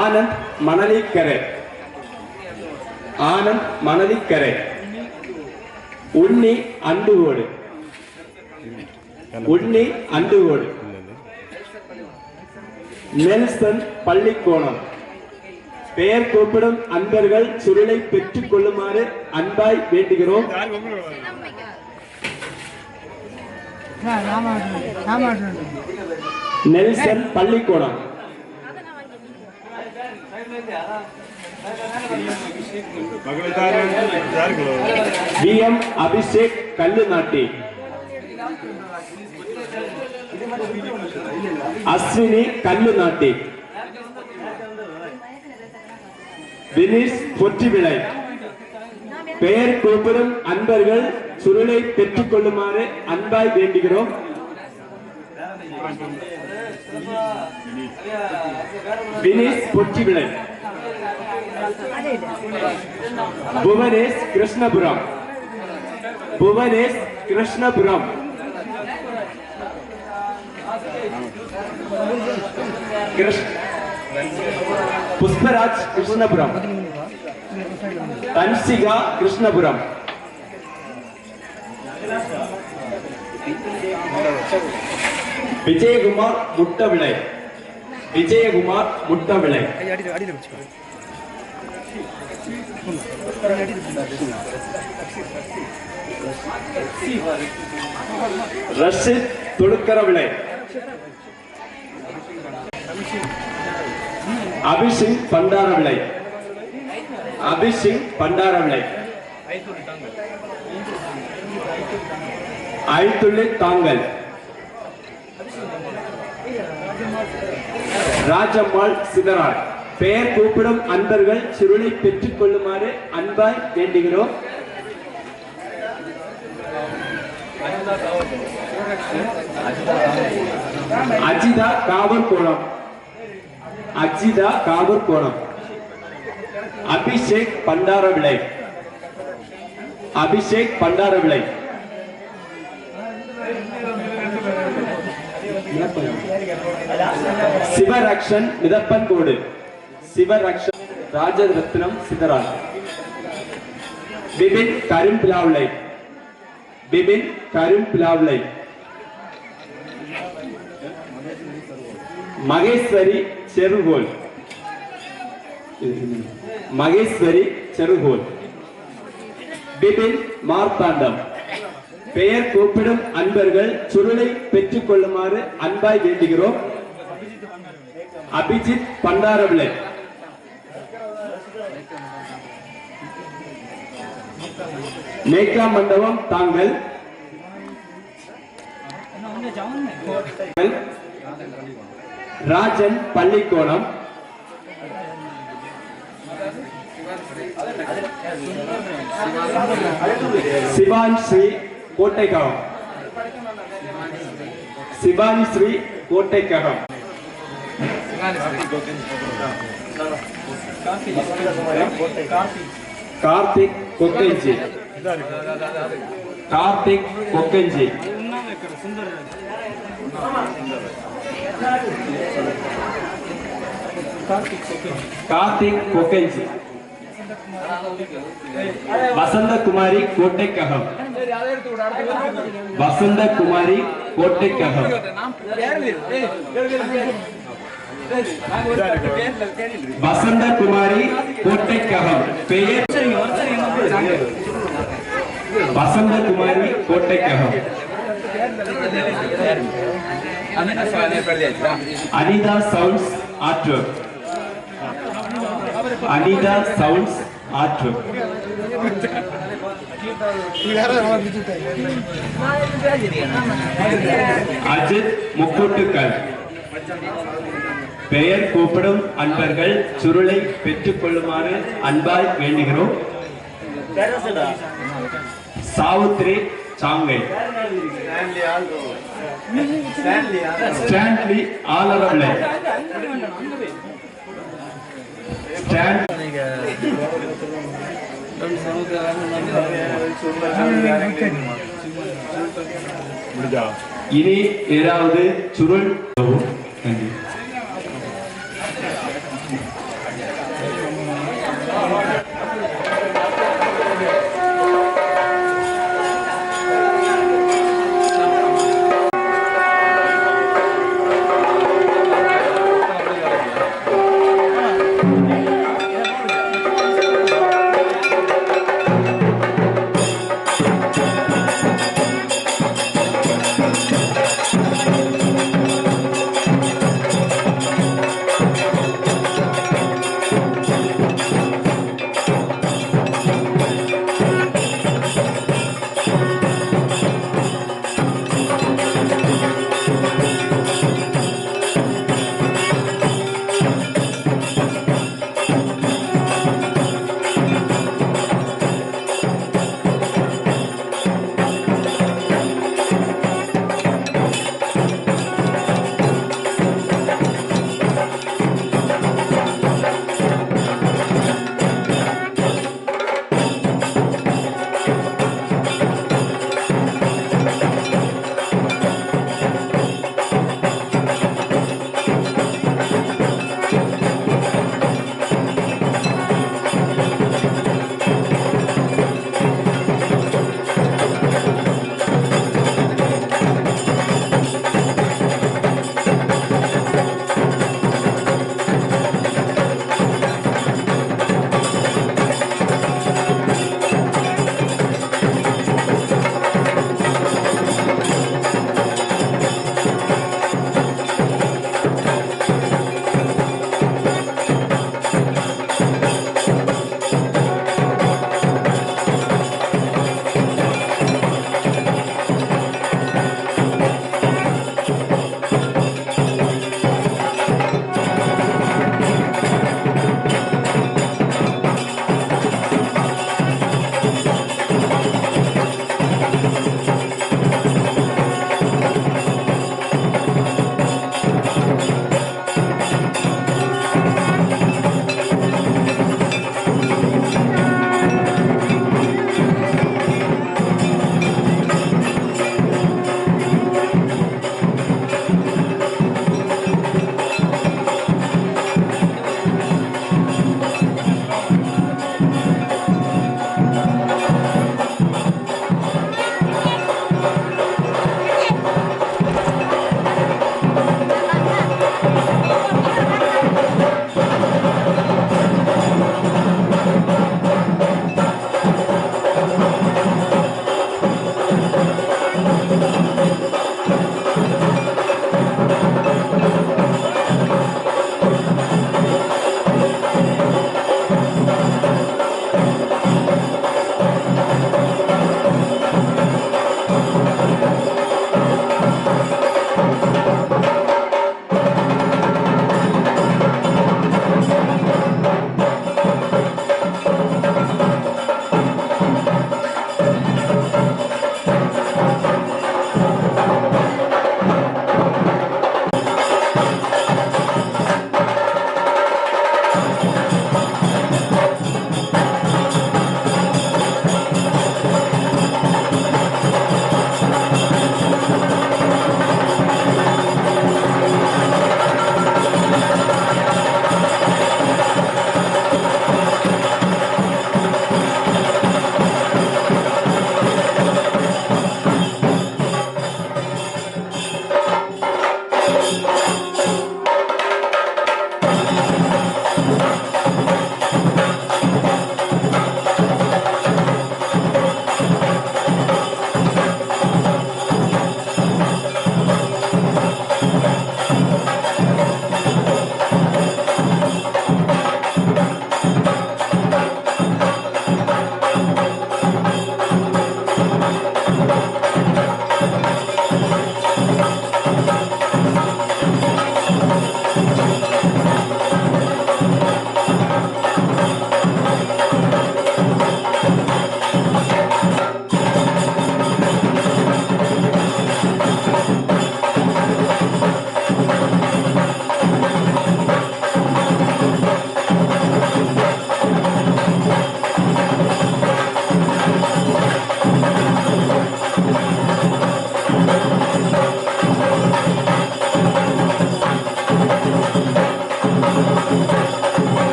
ஆனந்த் மணலிக்கரை. ஆனந்த் மணலிக்கரை. உண்ணி அண்டுகோடு. உண்ணி அண்டுகோடு. நெல்சன் பள்ளிக்கோணம். பெயர் கூப்பிடும் அன்பர்கள் சுருளை பெற்றுக் கொள்ளுமாறு அன்பாய் வேண்டுகிறோம். நெல்சன் பள்ளிக்கோணம். விஎம் அபிஷேக் கல்லுநாட்டி. அஸ்வினி கல்லுநாட்டி. வினிஷ் பொற்றிவிளை. பெயர் கூப்பிடும் அன்பர்கள் சுருளை பெற்றுக் கொள்ளுமாறு அன்பாய் வேண்டுகிறோம். வினிஷ் பொற்றிவிளை. புவனேஷ் கிருஷ்ணபுரம். புவனேஷ் கிருஷ்ணபுரம். புஷ்பராஜ் கிருஷ்ணபுரம். தன்சிகா கிருஷ்ணபுரம். விஜயகுமார் முட்டவிளை. விஜயகுமார் முட்டவிளை. ரஷித் தொடுக்கரவிளை. அபிஷிங் பண்டாரவிளை. அபிஷிங் பண்டாரவிளை. ஐத்துள்ளி தாங்கல். ராஜம்மாள் சிதறார். பெயர் கூப்பிடும் அன்பர்கள் சுருளை பெற்றுக் கொள்ளுமாறு அன்பாய் வேண்டுகிறோம். அஜிதா காவூர் கோணம். அஜிதா காவூர் கோணம். அபிஷேக் பண்டாரவிளை. அபிஷேக் பண்டாரவிளை. சிவரக்ஷன் மிதப்பன்கோடு. சிவரக்ஷன் ராஜரத்னம் சிதறான். பிபின் கரும்பிலாவிளை. பிபின் கரும்பிலாவிளை. மகேஸ்வரி செருகோல். மகேஸ்வரி செருகோல். பிபின் மார்த்தாண்டம். பெயர் கூப்பிடும் அன்பர்கள் சுருளை பெற்றுக் கொள்ளுமாறு அன்பாய் வேண்டுகிறோம். அபிஜித் பண்டாரவிளை. மேக்கா மண்டபம் தாங்கள். ராஜன் பள்ளிக்கோணம். சிவான் ஸ்ரீ கோட்டைக்ககம். சிவான் ஸ்ரீ கோட்டைக்ககம். கார்த்திக் கொக்கைச்சி. கார்த்திக் கொக்கஞ்சி, கார்த்திக் கொக்கஞ்சி, வசந்தகுமாரி கோட்டைக்ககம், வசந்தகுமாரி கோட்டைக்ககம், வசந்தகுமாரி கோட்டைக்ககம், பெயர் வசந்தகுமாரி கோட்டைக்ககம், அனிதா சவுண்ட்ஸ் ஆற்றூர், அனிதா சவுண்ட்ஸ் ஆற்றூர், அஜித் முக்கூட்டுக்கல், பெயர் கூப்பிடும் அன்பர்கள் சுருளை பெற்றுக் கொள்ளுமாறு அன்பாய் வேண்டுகிறோம். சாவுத்ரி சாங்கை, ஸ்டான்லி ஆலரவளை, இனி ஏதாவது சுருள் நன்றி.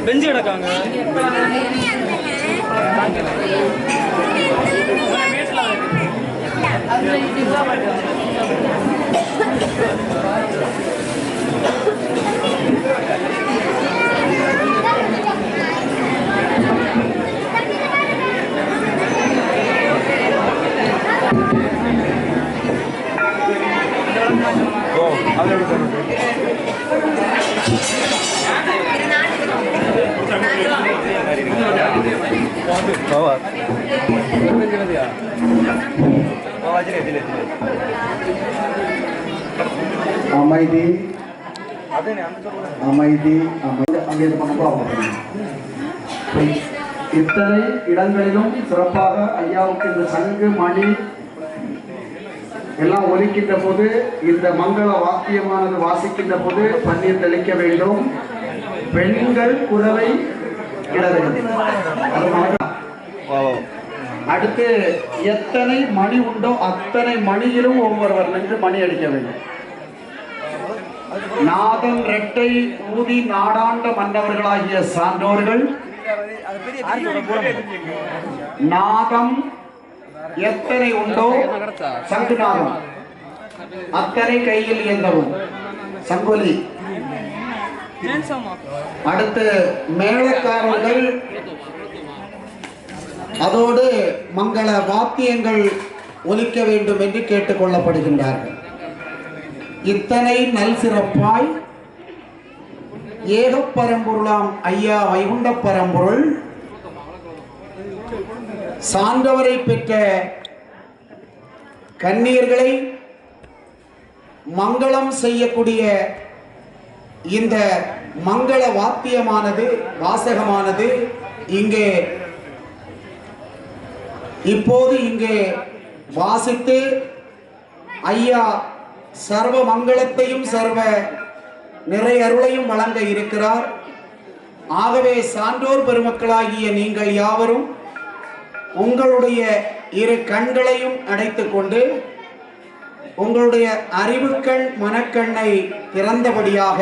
பெஞ்சு கிடக்காங்க. அமைதி அமைதி அங்கே இத்தனை இடங்களிலும் சிறப்பாக ஐயாவுக்கு இந்த சங்கு மணி எல்லாம் ஒலிக்கின்ற போது, இந்த மங்கள வாக்கியமானது வாசிக்கின்ற போது பன்னீர் தெளிக்க வேண்டும். பெண்கள் குரலை இட வேண்டும். அடுத்து எத்தனை மணி உண்டோ அத்தனை மணியிலும் ஒவ்வொருவர் நின்று மணி அடிக்க வேண்டும். நாதம் ரெட்டை ஊதி நாடாண்ட மன்னவர்களாகிய சான்றோர்கள் நாதம் எத்தனை உண்டோ சங்குநாதம் அத்தனை கையில் இயந்தவும் சங்கொலி. அடுத்து மேளக்காரர்கள் அதோடு மங்கள வாத்தியங்கள் ஒலிக்க வேண்டும் என்று கேட்டுக் கொள்ளப்படுகின்றார்கள். இத்தனை நல் சிறப்பாய் ஏகப்பரம்பொருளாம் ஐயா வைகுண்ட பரம்பொருள் சான்றவரை பெற்ற கண்ணீர்களை மங்களம் செய்யக்கூடிய இந்த மங்கள வாத்தியமானது வாசகமானது இங்கே இப்போது இங்கே வாசித்து ஐயா சர்வ மங்களத்தையும் சர்வ நிறை அருளையும் வழங்க இருக்கிறார். ஆகவே சான்றோர் பெருமக்களாகிய நீங்கள் யாவரும் உங்களுடைய இரு கண்களையும் அடைத்துக் கொண்டு உங்களுடைய அறிவுக்கண் மனக்கண்ணை திறந்தபடியாக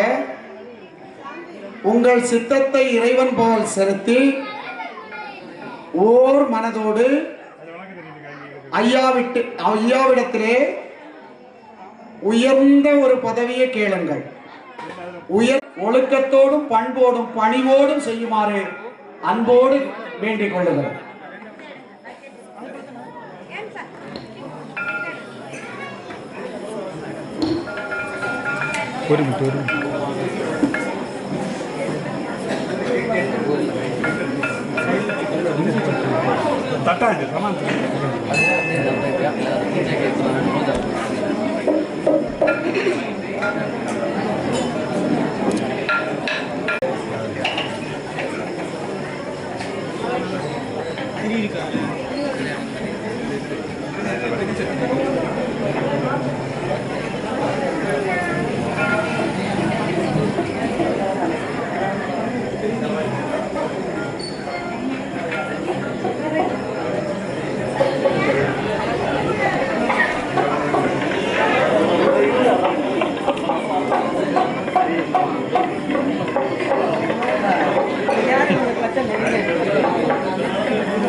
உங்கள் சித்தத்தை இறைவன் போல் செலுத்தி ஓர் மனதோடு ஐயாவிடத்திலே உயர்ந்த ஒரு பதவியை கேளுங்கள். உயர் ஒழுக்கத்தோடும் பண்போடும் பணிவோடும் செய்யுமாறு அன்போடு வேண்டிக் கொள்ளுங்கள். ஒரு மினிட் தட்டாது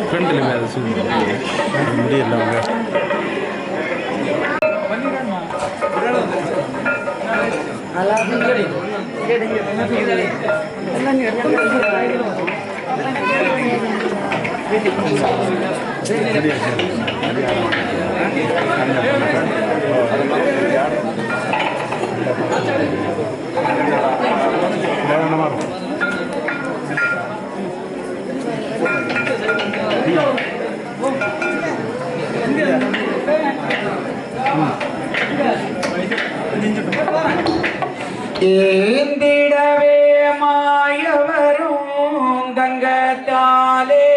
ஃப்ரெண்டில் மேலே முடியல அவங்க ஏந்திடவே மாயவரும் தங்கத்தாலே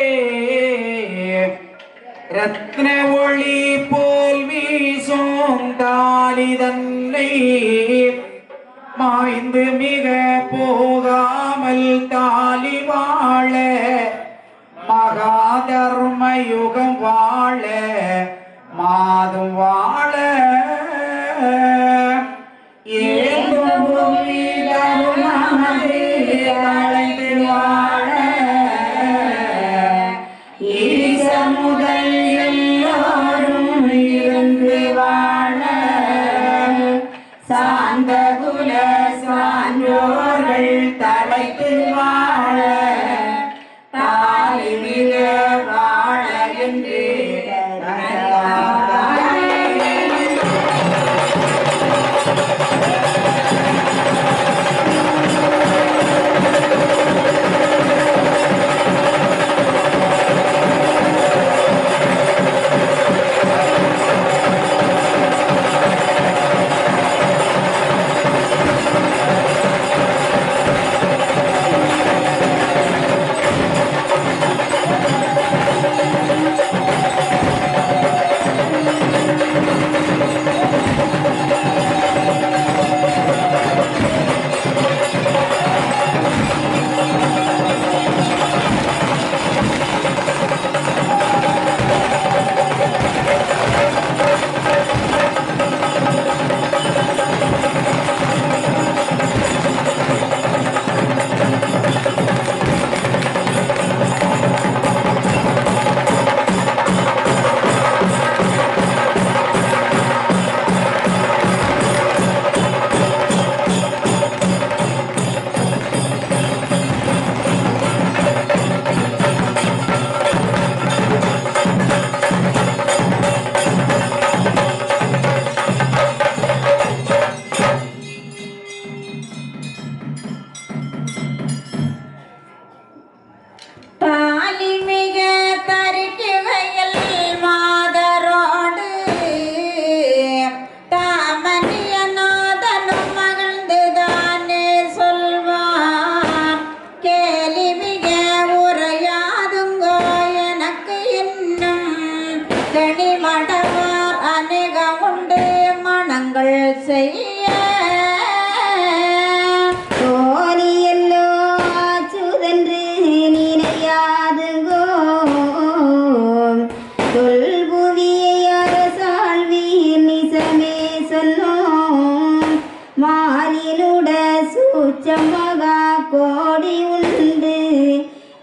ரத்ன ஒளி போல் வீசும் தாலி தன்னை மாய்ந்து மிக போகாமல் தாலி வாழ மக மகாதர்ம யுகம் வாழ மாதும் வாழ அழைத்து வாழ ஈச முதல் எல்லோரும் இருந்து வாழ சாந்த குல சான்றோர்கள் தலைத்து வாழ தாலி மிக வாழ என்று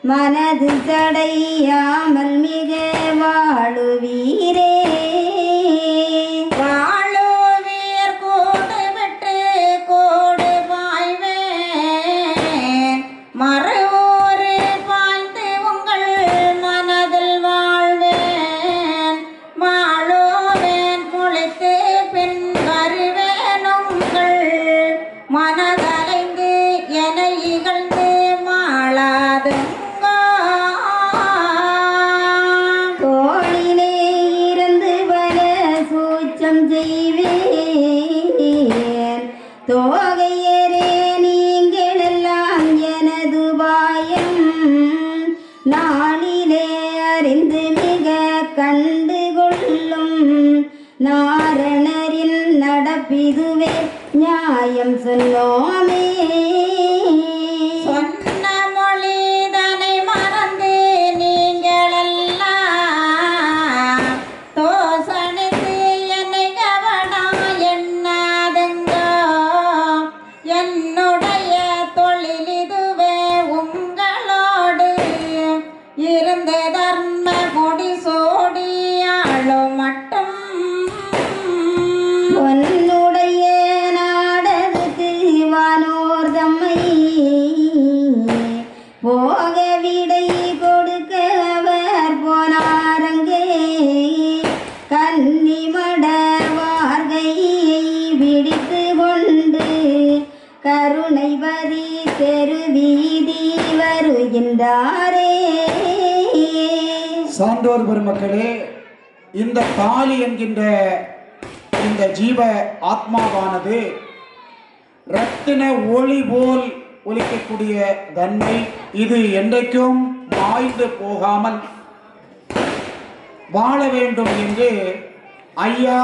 மனது தடையாமல் மிக வாழுவீரே வாழுவீர் கூடு விட்டு கோடு பாய்வேன் மறுவூறு பாய்ந்து உங்கள் மனதில் வாழ்வேன் வாழுவேன் முளைத்து பின் வருவேன் உங்கள் மனதலைந்து என இகழ்ந்து மாளாது தோகையரே நீங்களெல்லாம் எனது பாயம் நாளிலே அறிந்து மிக கண்டு கொள்ளும் நாரணரின் நடப்பிதுவே நியாயம் சொன்னோமே சொன்ன மொழிதனை மறந்து நீங்களெல்லாம் தோசனித்து என்னை கவனா எண்ணாதுங்கோ என்னுடைய தொழில் இதுவே உங்களோடு இருந்த தர்ம கொடி சோடி ஆளும் மட்டும் உன்னுடைய நாடகத்து வானோர் தம்மை போக விடை கொடுக்க அவர் போனாரங்கே கன்னிமட வார்கையை பிடித்து கொண்டு கருணைபதி தெருவீதி வருகின்றாரே. சான்றோர் பெருமக்களே, இந்த தாலி என்கின்ற இந்த ஜீவ ஆத்மாவானது ரத்தின ஒளி போல் ஒலிக்கக்கூடிய தன்மை. இது என்றைக்கும் மாய்ந்து போகாமல் வாழ வேண்டும் என்று ஐயா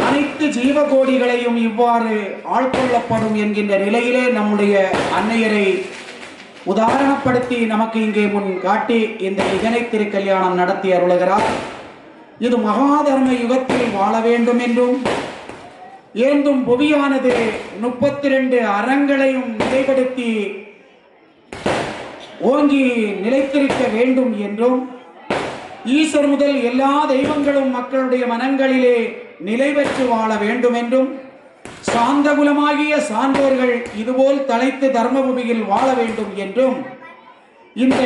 அனைத்து ஜீவகோடிகளையும் இவ்வாறு ஆட்கொள்ளப்படும் என்கின்ற நிலையிலே நம்முடைய அன்னையரை உதாரணப்படுத்தி நமக்கு இங்கே முன் காட்டி இந்த இகனை திருக்கல்யாணம் நடத்தி அருளுகிறார். இது மகாதர்ம யுகத்தில் வாழ வேண்டும் என்றும் ஏந்தும் புவியானது 32 அறங்களையும் நிலைப்படுத்தி ஓங்கி நிலைத்திருக்க வேண்டும் என்றும் ஈஸ்வர் முதல் எல்லா தெய்வங்களும் மக்களுடைய மனங்களிலே நிலை பெற்று வாழ வேண்டும் என்றும் சாந்தகுலமாகிய சான்றோர்கள் இதுபோல் தலைத்து தர்மபூமியில் வாழ வேண்டும் என்றும் இந்த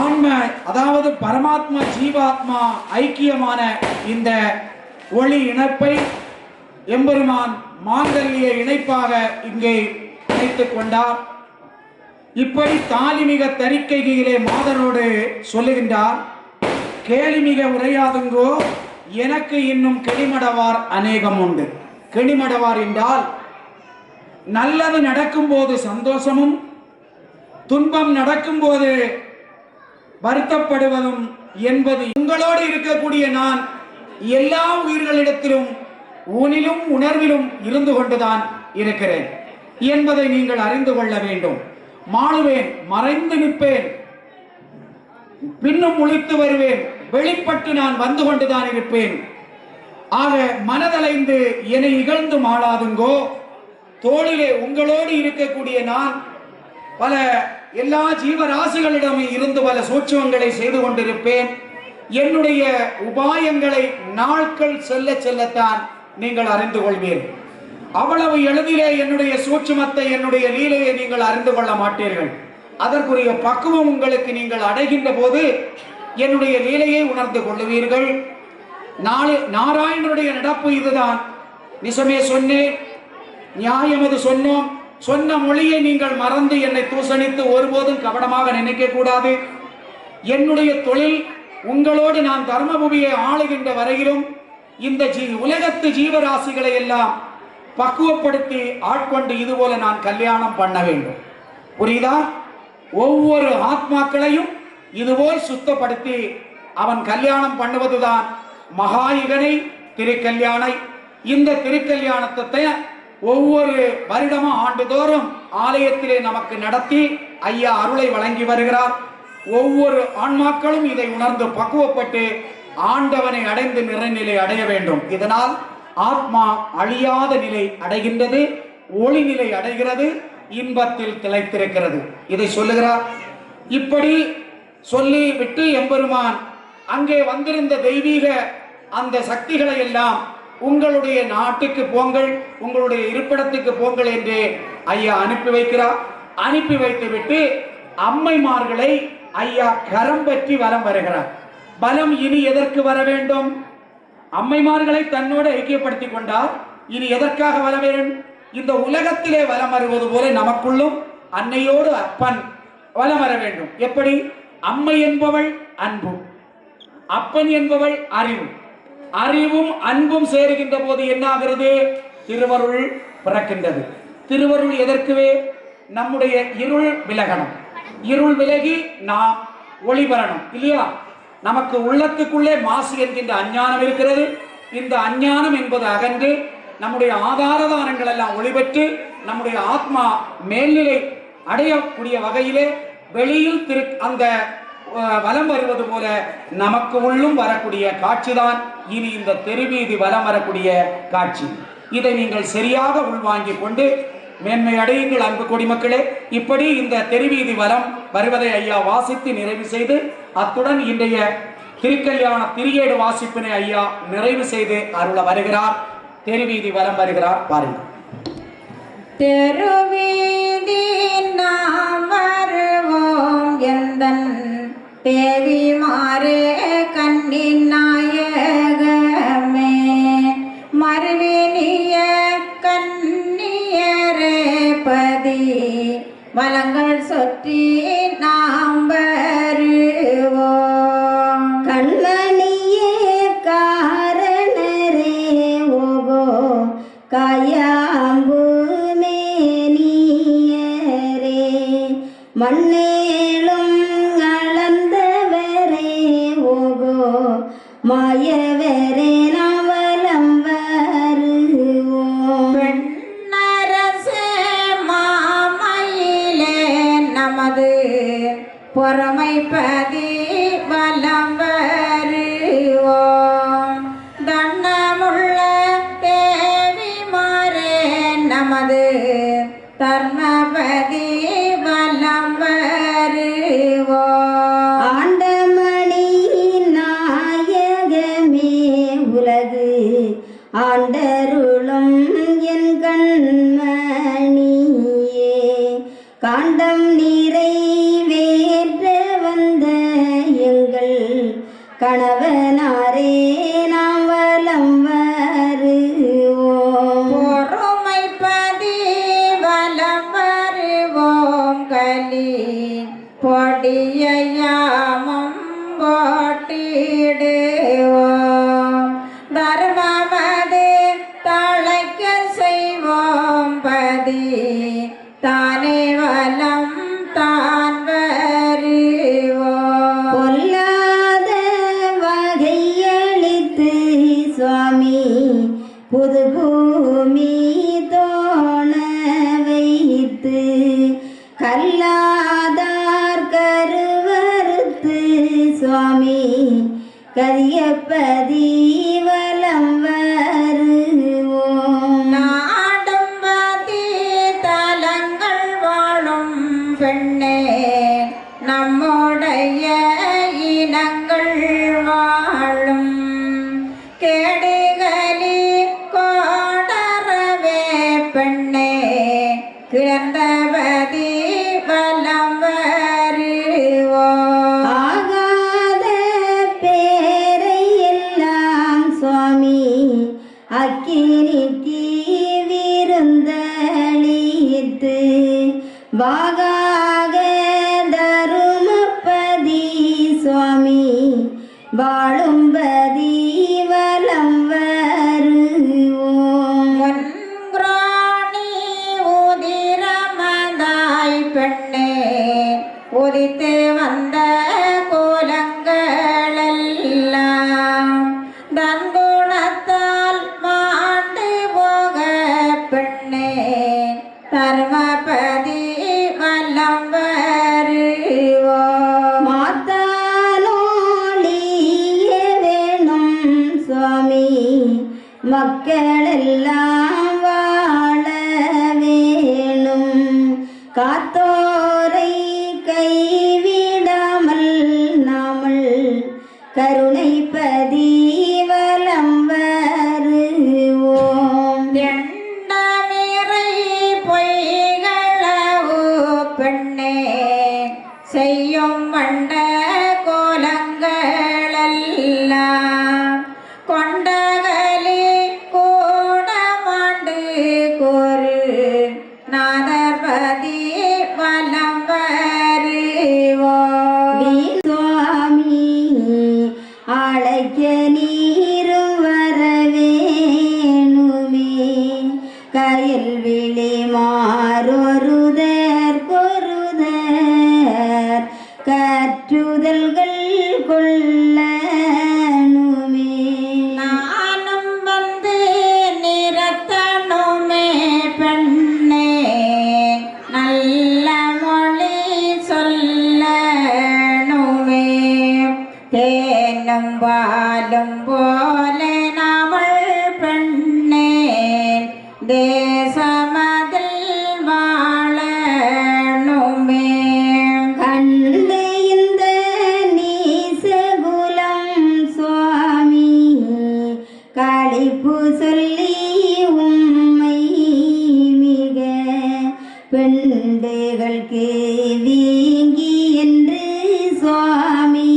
ஆன்ம அதாவது பரமாத்மா ஜீவாத்மா ஐக்கியமான இந்த ஒளி இணைப்பை எம்பெருமான் மாங்கல்ய இணைப்பாக இங்கே இணைத்துக் கொண்டார். இப்படி தாலிமிக தரிக்கையிலே மாதரோடு சொல்லுகின்றார், கேலிமிக உரையாதுங்கோ எனக்கு இன்னும் கெளிமடவார் அநேகம் உண்டு. கெளிமடவார் என்றால் நல்லது நடக்கும் போது சந்தோஷமும் துன்பம் நடக்கும் போது வருத்தப்படுவதும் என்பது உங்களோடு இருக்கக்கூடிய நான் எல்லா உயிர்களிடத்திலும் ஊனிலும் உணர்விலும் இருந்து கொண்டுதான் இருக்கிறேன் என்பதை நீங்கள் அறிந்து கொள்ள வேண்டும். மாளுவேன், மறைந்து நிற்பேன், பின்னும் முழித்து வருவேன், வெளிப்பட்டு நான் வந்து கொண்டுதான் இருப்பேன். ஆக மனதலைந்து என்னை இகழ்ந்து மாளாதுங்கோ. தோளிலே உங்களோடு இருக்கக்கூடிய நான் பல எல்லா ஜீவராசிகளிடமே இருந்து பல சூட்சுமங்களை செய்து கொண்டிருப்பேன். என்னுடைய உபாயங்களை நாட்கள் செல்ல செல்லத்தான் நீங்கள் அறிந்து கொள்வீர்கள். அவ்வளவு எளிதிலே என்னுடைய சூட்சுமத்தை என்னுடைய லீலையை நீங்கள் அறிந்து கொள்ள மாட்டீர்கள். அதற்குரிய பக்குவம் உங்களுக்கு நீங்கள் அடைகின்ற போது என்னுடைய லீலையை உணர்ந்து கொள்ளுவீர்கள். நாராயணனுடைய நடப்பு இதுதான். நிசமே சொன்னேன், நியாயமது சொன்னோம். சொன்ன மொழியை நீங்கள் மறந்து என்னை தூசணித்து ஒருபோதும் கவனமாக நினைக்க கூடாது. என்னுடைய தொழில் உங்களோடு நான் தர்மபூமியை ஆளுகின்ற வரையிலும் இந்த உலகத்து ஜீவராசிகளை எல்லாம் பக்குவப்படுத்தி ஆட்கொண்டு இதுபோல நான் கல்யாணம் பண்ண வேண்டும். புரியுதா? ஒவ்வொரு ஆத்மாக்களையும் இதுபோல் சுத்தப்படுத்தி அவன் கல்யாணம் பண்ணுவதுதான் மகாயுகனை திருக்கல்யாணை. இந்த திருக்கல்யாணத்தை ஒவ்வொரு வருடமும் ஆண்டுதோறும் ஆலயத்திலே நமக்கு நடத்தி ஐயா அருளை வழங்கி வருகிறார். ஒவ்வொரு ஆன்மாக்களும் இதை உணர்ந்து பக்குவப்பட்டு ஆண்டவனை அடைந்து நிறைநிலை அடைய வேண்டும். இதனால் ஆத்மா அழியாத நிலை அடைகின்றது, ஒளி நிலை அடைகிறது, இன்பத்தில் திளைத்திருக்கிறது. இதை சொல்லுகிறார். இப்படி சொல்லி விட்டு எம்பெருமான் அங்கே வந்திருந்த தெய்வீக அந்த சக்திகளை எல்லாம் உங்களுடைய நாட்டுக்கு போங்கள், உங்களுடைய இருப்பிடத்துக்கு போங்கள் என்று ஐயா அனுப்பி வைக்கிறார். அனுப்பி வைத்து விட்டு அம்மைமார்களை ஐயா கரம் பற்றி வலம் வருகிறார். பலம் இனி எதற்கு வர வேண்டும்? அம்மைமார்களை தன்னோடு ஐக்கியப்படுத்தி கொண்டார். இனி எதற்காக வர வேண்டும்? இந்த உலகத்திலே வலம் வருவது போல நமக்குள்ளும் அன்னையோடு அப்பன் வலம் வர வேண்டும். எப்படி? அம்மை என்பவள் அன்பு, அப்பன் என்பவள் அறிவு. அறிவும் அன்பும் சேருகின்ற போது என்ன ஆகிறது? திருவருள் பிறக்கின்றது. திருவருள் எதற்குவே? நம்முடைய இருள் விலகணும். இருள் விலகி நாம் ஒளி பெறணும் இல்லையா? நமக்கு உள்ளத்துக்குள்ளே மாசு என்கின்ற அஞ்ஞானம் இருக்கிறது. இந்த அஞ்ஞானம் என்பது அகன்று நம்முடைய ஆதாரதானங்கள் எல்லாம் ஒளிபெற்று நம்முடைய ஆத்மா மேல்நிலை அடையக்கூடிய வகையிலே வெளியில் அந்த வலம் வருவது போல நமக்கு உள்ளும் வரக்கூடிய காட்சிதான் இனி இந்த தெருவீதி வலம் வரக்கூடிய காட்சி. இதை நீங்கள் சரியாக உள்வாங்கிக் கொண்டு மேன்மை அடையுங்கள் அன்பு குடிமக்களே. இப்படி இந்த தெருவீதி வலம் வருவதை ஐயா வாசித்து நிறைவு செய்து அத்துடன் இன்றைய திருக்கல்யாண திரியேடு வாசிப்பினை ஐயா நிறைவு செய்து அருள வருகிறார். தெருவீதி வலம் வருகிறார், பாருங்கள். தெருவீதி நாம் வருவோம் எந்தன் தேவி மாறே கண்ணின் நாயகமே மறுவினிய கண்ணியரே பதி வலங்கள் சொற்றி நாம் வருவோம். கண்மணியே காரணரே ஓகோ காயாம்பு மேனியரே மண்ணேலும் அளந்தவரே ஓகோ மாயவரே நவலம் வருவோம். பெண்ணரசே மாமயிலே பொறுமைப்பதி வலம் வருவோம் தன்னமுள்ள தேவிமாரே நமது தர்மபதி வலம் வருவோம் ஆண்டமணி நாயகமே உலகு ஆண்டருளும் என் கண்மணியே காண்டம் நிறைவேற்ற வந்த எங்கள் கணவனாரே நாம் வலம் வருவோம் பொறுமைப்பதி வலம் வருவோம் கலி பொடியாமம் போட்டிடுவோம் தர்மமது தழைக்க செய்வோம் பதி தானே வலம் தான் வருவோம் பொல்லாத வகையளித்து சுவாமி புது பூமி தோண வைத்து கல்லாதார் கருவறுத்து சுவாமி கரியப்பதி வலம் வருவோம் நாடும்பதி தலங்கள் வாழும் பெண்ணே நம்முடைய இனங்கள் வாழும் கேடுகளி கோடரவே பெண்ணே கிளந்தபதி வலம் வருவோம் ஆகாத பேரை எல்லாம் சுவாமி அக்கினிக்கு விருந்தளித்து வாகாக தருமபதி சுவாமி வாழும்பதி வலம் வருவோம் ஒன்றாணி உதிரமதாய் பெண்ணே உதித்து வந்த கோலங்களெல்லாம் தன்குணத்தால் மாண்டு போக பெண்ணே தர்மபதி வலம் வருவோம் மாத்தானோழிய வேணும் சுவாமி மக்களெல்லாம் வாழ வேணும் காத்தோரை கைவிடாமல் நாமல் கருணைப்பதி வலம் வருவோம் எண்ணமிறை பொய்களவு பெண்ணே செய்யும் வண்ட கோலங்களெல்லாம் கொண்டகலி கூடமாண்டு கோரு நாதர்பதி வலம் வருவோம் சுவாமி அழைக்க நீரும் வரவேணுமே கயல் விழி மாறொருதர் கொருதர் கற்றுதல்கள் கொள்ளணுமே நானும் வந்து நிறத்தனுமே பெண்ணே நல்ல மொழி சொல்லணுமே தேனும் பாலும் போல நாமல் பெண்ணே தேசமதில் வாழணுமே கண்டு இந்த நீசகுலம் சுவாமி களிப்பு சொல்லி உம்மை மிக பெண்டுகளுக்கு வீங்கி என்று சுவாமி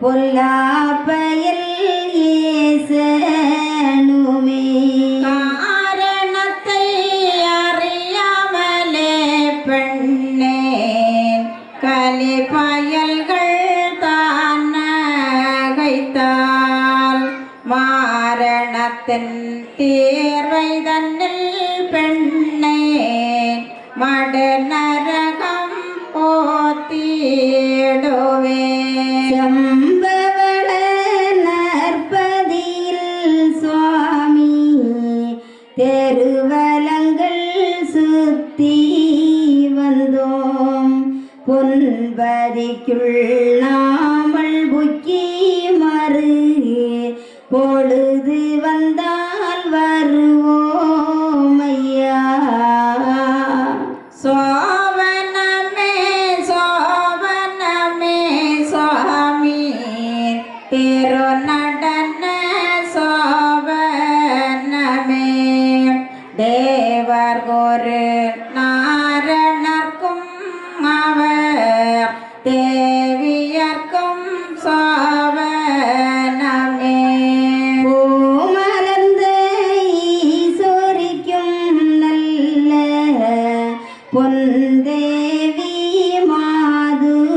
பொல்லாப்பயல் ஏசனுமே காரணத்தை அறியாமலே பெண்ணே கலிப்பயல்கள் தான் நகைத்தால் மாரணத்தின் தீர்வை தன்னில் பெண்ணே மடு நரகம் போத்திடுவே செம்பவள நற்பதியில் சுவாமி தெருவலங்கள் சுத்தி வந்தோம் பொன்பதி நாமல் புக்கி மறு பொழுது வந்தால் வருவோம் ஐயா. சோவனமே சோவனமே சுவாமி திரு நடன சோவனமே தேவர் ஒரு நாரணர்க்கும் அவர் தேவியர்க்கும் சோவனமே பூமலர்ந்த ஈஸ்வரிக்கும் நல்ல பொன்தேவி மாதுமைக்கும்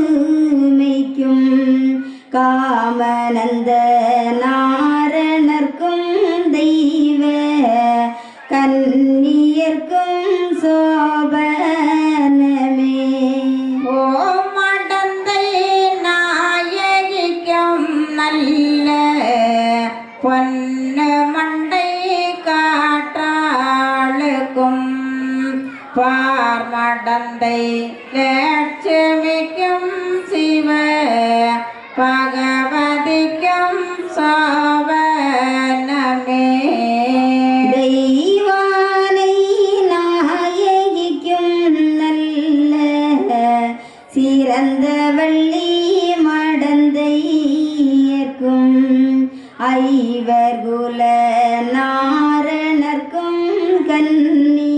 காமனந்த நாரணர்க்கும் தெய்வ கன்னியர்க்கும் சோபனமே ஓமடந்தை நாயகிக்கும் நல்ல பொன்ன மண்டை காட்டாளுக்கும் பார்மடந்தை லட்சுமிக்கும் சிவ பகவதிக்கும் சோபனமே தெய்வானை நாயகிக்கும் நல்ல சிறந்த வள்ளி மடந்தையர்க்கும் ஐவர் குல நாரணர்க்கும் கன்னி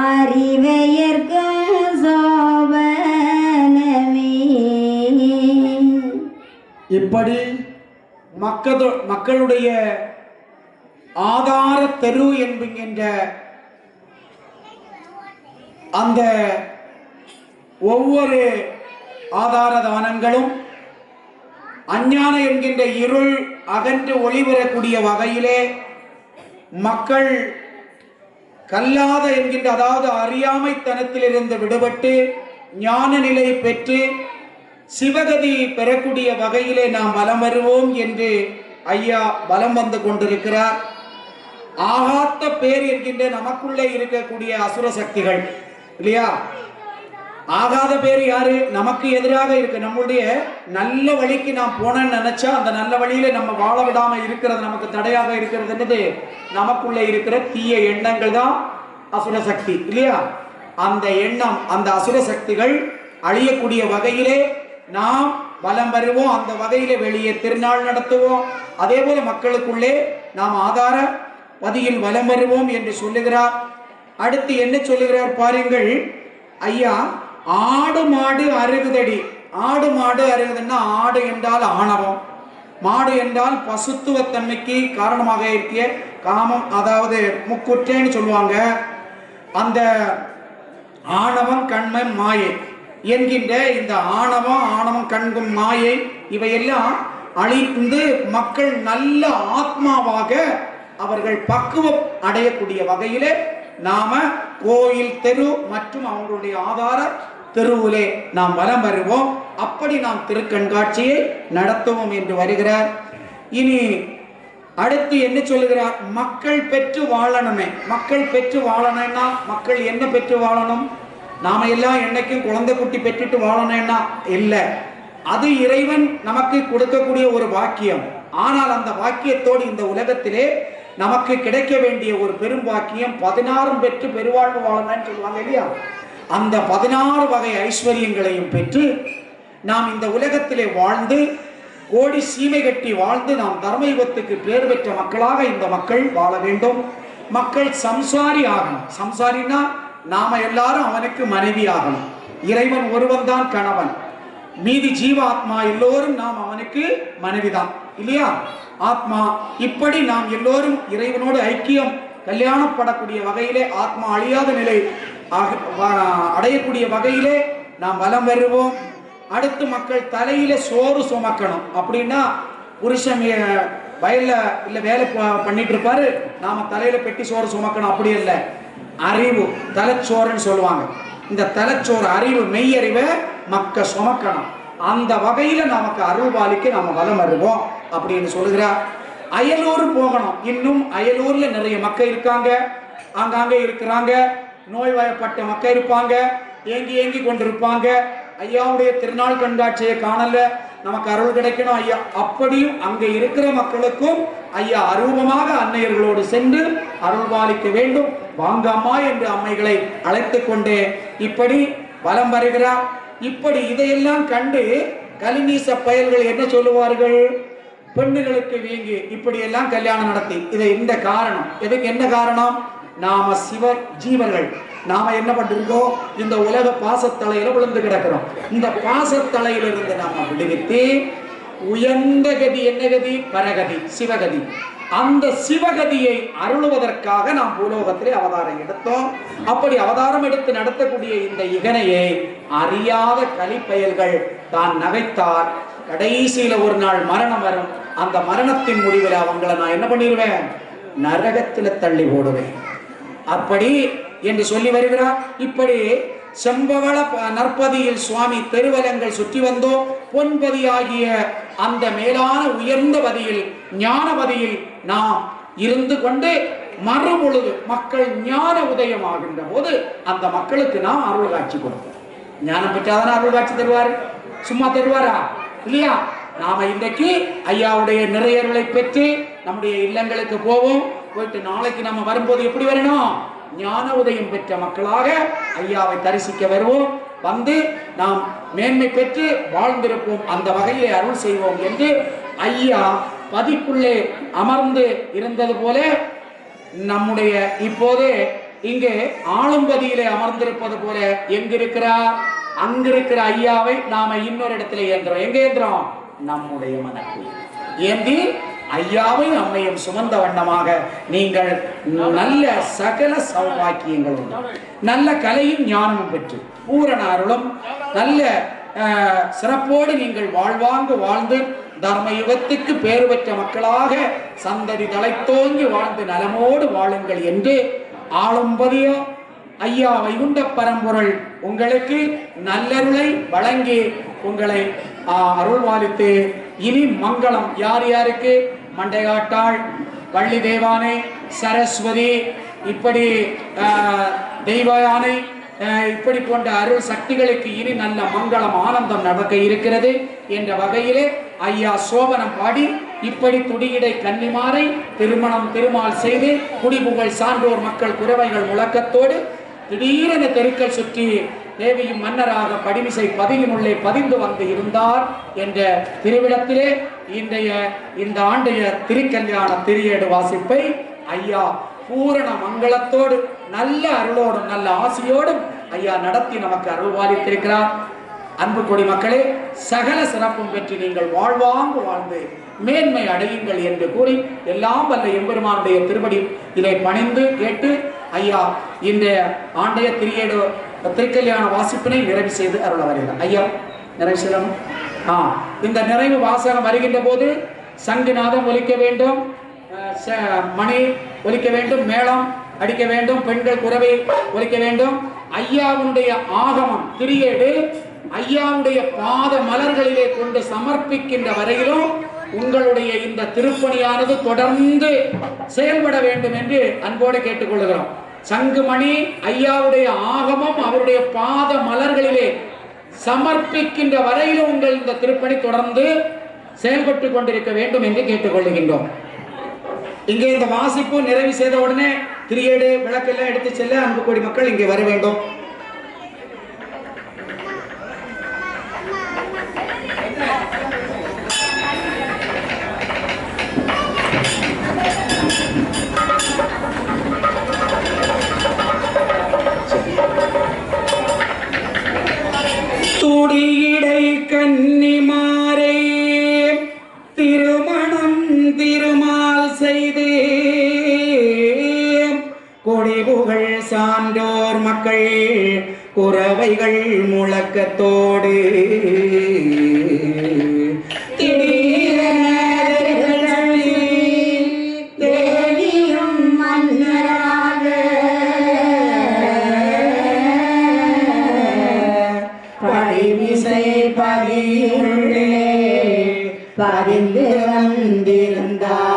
அறிவையர்க்கும் சோபனமே. இப்படி மக்களுடைய ஆதார தெரு என்கின்ற அந்த ஒவ்வொரு ஆதார தானங்களும் அஞ்ஞான என்கின்ற இருள் அகன்று ஒளிவரக்கூடிய வகையிலே மக்கள் கல்லாத என்கின்ற அதாவது அறியாமைத்தனத்திலிருந்து விடுபட்டு ஞான நிலை பெற்று சிவகதி பெறக்கூடிய வகையிலே நாம் வலம் வருவோம் என்று ஐயா வலம் வந்து கொண்டிருக்கிறார். ஆகாத்த பேர் என்கின்ற நமக்குள்ளே இருக்கக்கூடிய அசுர சக்திகள் இல்லையா? ஆகாத பேர் யாரு? நமக்கு எதிராக இருக்கு. நம்மளுடைய நல்ல வழிக்கு நாம் போனேன்னு நினைச்சா அந்த நல்ல வழியில நம்ம வாழ விடாம இருக்கிறது, நமக்கு தடையாக இருக்கிறதுன்றது நமக்குள்ளே இருக்கிற தீய எண்ணங்கள் தான் அசுர சக்தி இல்லையா? அந்த எண்ணம், அந்த அசுர சக்திகள் அழியக்கூடிய வகையிலே நாம் வலம் வருவோம். அந்த வகையிலே வெளியே திருநாள் நடத்துவோம். அதே போல மக்களுக்குள்ளே நாம் ஆதார பதியில் வலம் வருவோம் என்று சொல்லுகிறார். அடுத்து என்ன சொல்லுகிறார் பாருங்கள் ஐயா. ஆடு மாடு அருகுதடி. ஆடு மாடு அருகுதுன்னா ஆடு என்றால் ஆணவம், மாடு என்றால் பசுத்துவத்தன்மைக்கு காரணமாக இருக்கிய காமம், அதாவது முக்குற்றேன்னு சொல்லுவாங்க. அந்த ஆணவம் கண்மம் மாயை என்கின்ற இந்த ஆணவம் கண்கும் மாயை இவையெல்லாம் அழிந்து மக்கள் நல்ல ஆத்மாவாக அவர்கள் பக்குவம் அடையக்கூடிய வகையிலே நாம கோயில் தெரு மற்றும் அவங்களுடைய ஆதார தெருவிலே நாம் வலம் வருவோம். அப்படி நாம் திருக்கண்காட்சியை நடத்துவோம் என்று வருகிறார். இனி அடுத்து என்ன சொல்லுகிறார்? மக்கள் பெற்று வாழணுமே. மக்கள் பெற்று வாழணும்னா மக்கள் என்ன பெற்று வாழணும்? நாம எல்லாம் என்னைக்கும் குழந்தை குட்டி பெற்றுட்டு வாழணும்னா இல்லை, அது இறைவன் நமக்கு கொடுக்கக்கூடிய ஒரு வாக்கியம். ஆனால் அந்த வாக்கியத்தோடு இந்த உலகத்திலே நமக்கு கிடைக்க வேண்டிய ஒரு பெரும் வாக்கியம் 16 பெற்று பெருவாழ்வு வாழணும்னு சொல்லுவாங்க இல்லையா? அந்த 16 வகை ஐஸ்வர்யங்களையும் பெற்று நாம் இந்த உலகத்திலே வாழ்ந்து கோடி சீமை கட்டி வாழ்ந்து நாம் தர்மயுகத்துக்கு பேர் பெற்ற மக்களாக இந்த மக்கள் வாழ வேண்டும். மக்கள் சம்சாரி ஆகணும். சம்சாரினா நாம எல்லாரும் அவனுக்கு மனைவி ஆகணும். இறைவன் ஒருவன் தான் கணவன், மீதி ஜீவாத்மா எல்லோரும் நாம் அவனுக்கு மனைவிதான் இல்லையா? ஆத்மா இப்படி நாம் எல்லோரும் இறைவனோடு ஐக்கியம் கல்யாணப்படக்கூடிய வகையிலே ஆத்மா அழியாத நிலை அடையக்கூடிய வகையிலே நாம் வலம் வருவோம். அடுத்து மக்கள் தலையில சோறு சுமக்கணும். அப்படின்னா புருஷன் வயல்ல இல்ல வேலை பண்ணிட்டு இருப்பாரு, நாம தலையில பெட்டி சோறு சுமக்கணும். அப்படி இல்லை, அறிவு தலைச்சோறுன்னு சொல்லுவாங்க. இந்த தலைச்சோறு அறிவு மெய்யறிவை மக்க சுமக்கணும். அந்த வகையில நமக்கு அருள்வாளிக்கு நாம வலம் வருவோம் அப்படின்னு சொல்லுகிறார். அயலூர் போகணும். இன்னும் அயலூர்ல நிறைய மக்கள் இருக்காங்க, ஆங்காங்கே இருக்கிறாங்க. நோய்வாய்ப்பட்ட மக்கள் இருப்பாங்க, ஏங்கி கொண்டிருப்பாங்க. ஐயாவுடைய திருநாள் கண்காட்சியை காணல, நமக்கு அருள் கிடைக்கணும் ஐயா. அப்படியும் அங்கே இருக்கிற மக்களுக்கும் ஐயா அரூபமாக அன்னையர்களோடு சென்று அருள் பாலிக்க வேண்டும். வாங்க அம்மா என்று அம்மைகளை அழைத்து கொண்டே இப்படி வலம் வருகிறார். இப்படி இதையெல்லாம் கண்டு கலிநீச பயல்கள் என்ன சொல்லுவார்கள்? பெண்ணுகளுக்கு வீங்கி இப்படி எல்லாம் கல்யாணம் நடத்தி இதை இந்த காரணம் எதுக்கு? என்ன காரணம்? நாம சிவ ஜீவர்கள், நாம என்ன பண்றோம்? இந்த உலக பாசத்தலையில விழுந்து கிடக்கிறோம். இந்த பாசத்தலையிலிருந்து நாம விடுவித்து உயர்ந்த கதி, என்ன கதி? பரகதி, சிவகதி. அந்த சிவகதியை அருளுவதற்காக நாம் பூலோகத்திலே அவதாரம் எடுத்தோம். அப்படி அவதாரம் எடுத்து நடத்தக்கூடிய இந்த இகனையை அறியாத கலிப்பயல்கள் தான் நகைத்தார். கடைசியில ஒரு நாள் மரணம் வரும். அந்த மரணத்தின் முடிவில் அவங்களை நான் என்ன பண்ணிடுவேன்? நரகத்தில தள்ளி போடுவேன். அப்படி என்று சொல்லி வருகிறார். இப்படி செம்பவள நற்பதியில் சுவாமி தெருவலங்கள் சுற்றி வந்தோம். பொன்பதியாகிய அந்த மேலான உயர்ந்த பதியில், ஞானபதியில் நாம் இருந்து கொண்டு மறுபொழுது மக்கள் ஞான உதயம் ஆகின்ற போது அந்த மக்களுக்கு நாம் அருள் காட்சி கொடுப்போம். ஞானம் பெற்றாதான அருள் காட்சி தருவார், சும்மா தருவாரா? இல்லையா? நாம இன்றைக்கு ஐயாவுடைய நிறையருளை பெற்று நம்முடைய இல்லங்களுக்கு போவோம். போயிட்டு நாளைக்கு நம்ம வரும்போது எப்படி வரணும்? ஞான உதயம் பெற்ற மக்களாக ஐயாவை தரிசிக்க வருவோம். வந்து நாம் மேன்மை பெற்று வாழ்ந்திருப்போம். அந்த வகையிலே அருள் செய்வோம் என்று ஐயா பதிக்குள்ளே அமர்ந்து இருந்தது போல நம்முடைய இப்போதே இங்கே ஆளும்பதியிலே அமர்ந்திருப்பது போல எங்கிருக்கிறார்? அங்கிருக்கிற ஐயாவை நாம இன்னொரு இடத்துல ஏந்திரோம். எங்க ஏந்திரோம்? நம்முடைய மனத்தில் ஏந்தி ஐயாவை அம்மையும் சுமந்த வண்ணமாக நீங்கள் நல்ல சகல சௌபாக்கியங்களும், நல்ல கலையும் ஞானமும் பெற்று பூரண அருளும் நல்ல சிறப்போடு நீங்கள் வாழ்வாங்கு வாழ்ந்து தர்ம யுகத்துக்கு பேறு பெற்ற மக்களாக சந்ததி தலைத்தோங்கி வாழ்ந்து நலமோடு வாழுங்கள் என்று ஆளும்பதியோ ஐயா வைகுண்ட பரம்பொருள் உங்களுக்கு நல்லருளை வழங்கி உங்களை அருள்வாளித்து இனி மங்களம் யார் யாருக்கு? மண்டைகாட்டாள், வள்ளி தேவானை, சரஸ்வதி, இப்படி தெய்வயானை, இப்படி போன்ற அருள் சக்திகளுக்கு இனி நல்ல மங்களம் ஆனந்தம் நடக்க இருக்கிறது என்ற வகையிலே ஐயா சோபனம் பாடி இப்படி துடியிடை கன்னிமாரை திருமணம் திருமால் செய்து குடிபுகழ் சான்றோர் மக்கள் குறவைகள் முழக்கத்தோடு திடீரென தெருக்கள் சுற்றி தேவியும் மன்னராக படிமிசை பதியினுள்ளே பதிந்து வந்து இருந்தார் என்ற திருவிடத்திலே இன்றைய இந்த ஆண்டைய திருக்கல்யாண திரியேடு வாசிப்பை ஐயா பூரண மங்களத்தோடு நல்ல அருளோடும் நல்ல ஆசியோடும் ஐயா நடத்தி நமக்கு அருள்வாளித்திருக்கிறார். அன்பு கொடி மக்களே, சகல சிறப்பும் பெற்று நீங்கள் வாழ்வாங்கு வாழ்ந்து மேன்மை அடையுங்கள் என்று கூறி எல்லாம் வல்ல எம்பெருமானுடைய திருப்படி இதை பணிந்து கேட்டு ஐயா இந்த ஆண்டைய திரியேடு திருக்கல்யாண வாசிப்பினை நிறைவு செய்து அருள வருகிறார். ஐயா நிறைவு செய்யணும். இந்த நிறைவு வாசகம் வருகின்ற போது சங்குநாதம் ஒலிக்க வேண்டும், மணி ஒலிக்க வேண்டும், மேளம் அடிக்க வேண்டும், பெண்கள் குரவை ஒலிக்க வேண்டும். ஐயாவுடைய ஆகமம் திரியேடு ஐயாவுடைய பாத மலர்களிலே கொண்டு சமர்ப்பிக்கின்ற வரையிலும் உங்களுடைய இந்த திருப்பணியானது தொடர்ந்து செயல்பட வேண்டும் என்று அன்போடு கேட்டுக்கொள்கிறோம். சங்குமணி ஐயாவுடைய ஆகமம் அவருடைய பாத மலர்களிலே சமர்ப்பிக்கின்ற வரையிலும் உங்கள் இந்த திருப்பணி தொடர்ந்து செயல்பட்டு கொண்டிருக்க வேண்டும் என்று கேட்டுக்கொள்கின்றோம். இங்கே இந்த வாசிப்பு நிறைவு செய்த உடனே திரியேடு விளக்கெல்லாம் எடுத்து செல்ல அன்பு கோடி மக்கள் இங்கே வர வேண்டும். துடியிடை கன்னிமாரை திருமணம் திருமால் செய்து கொடிபுகழ் சான்றோர் மக்கள் குறவைகள் முழக்கத்தோடு தேவியும் மன்னராக படிமிசை பதியுள்ளே பதிந்து வந்திருந்தாரன்றே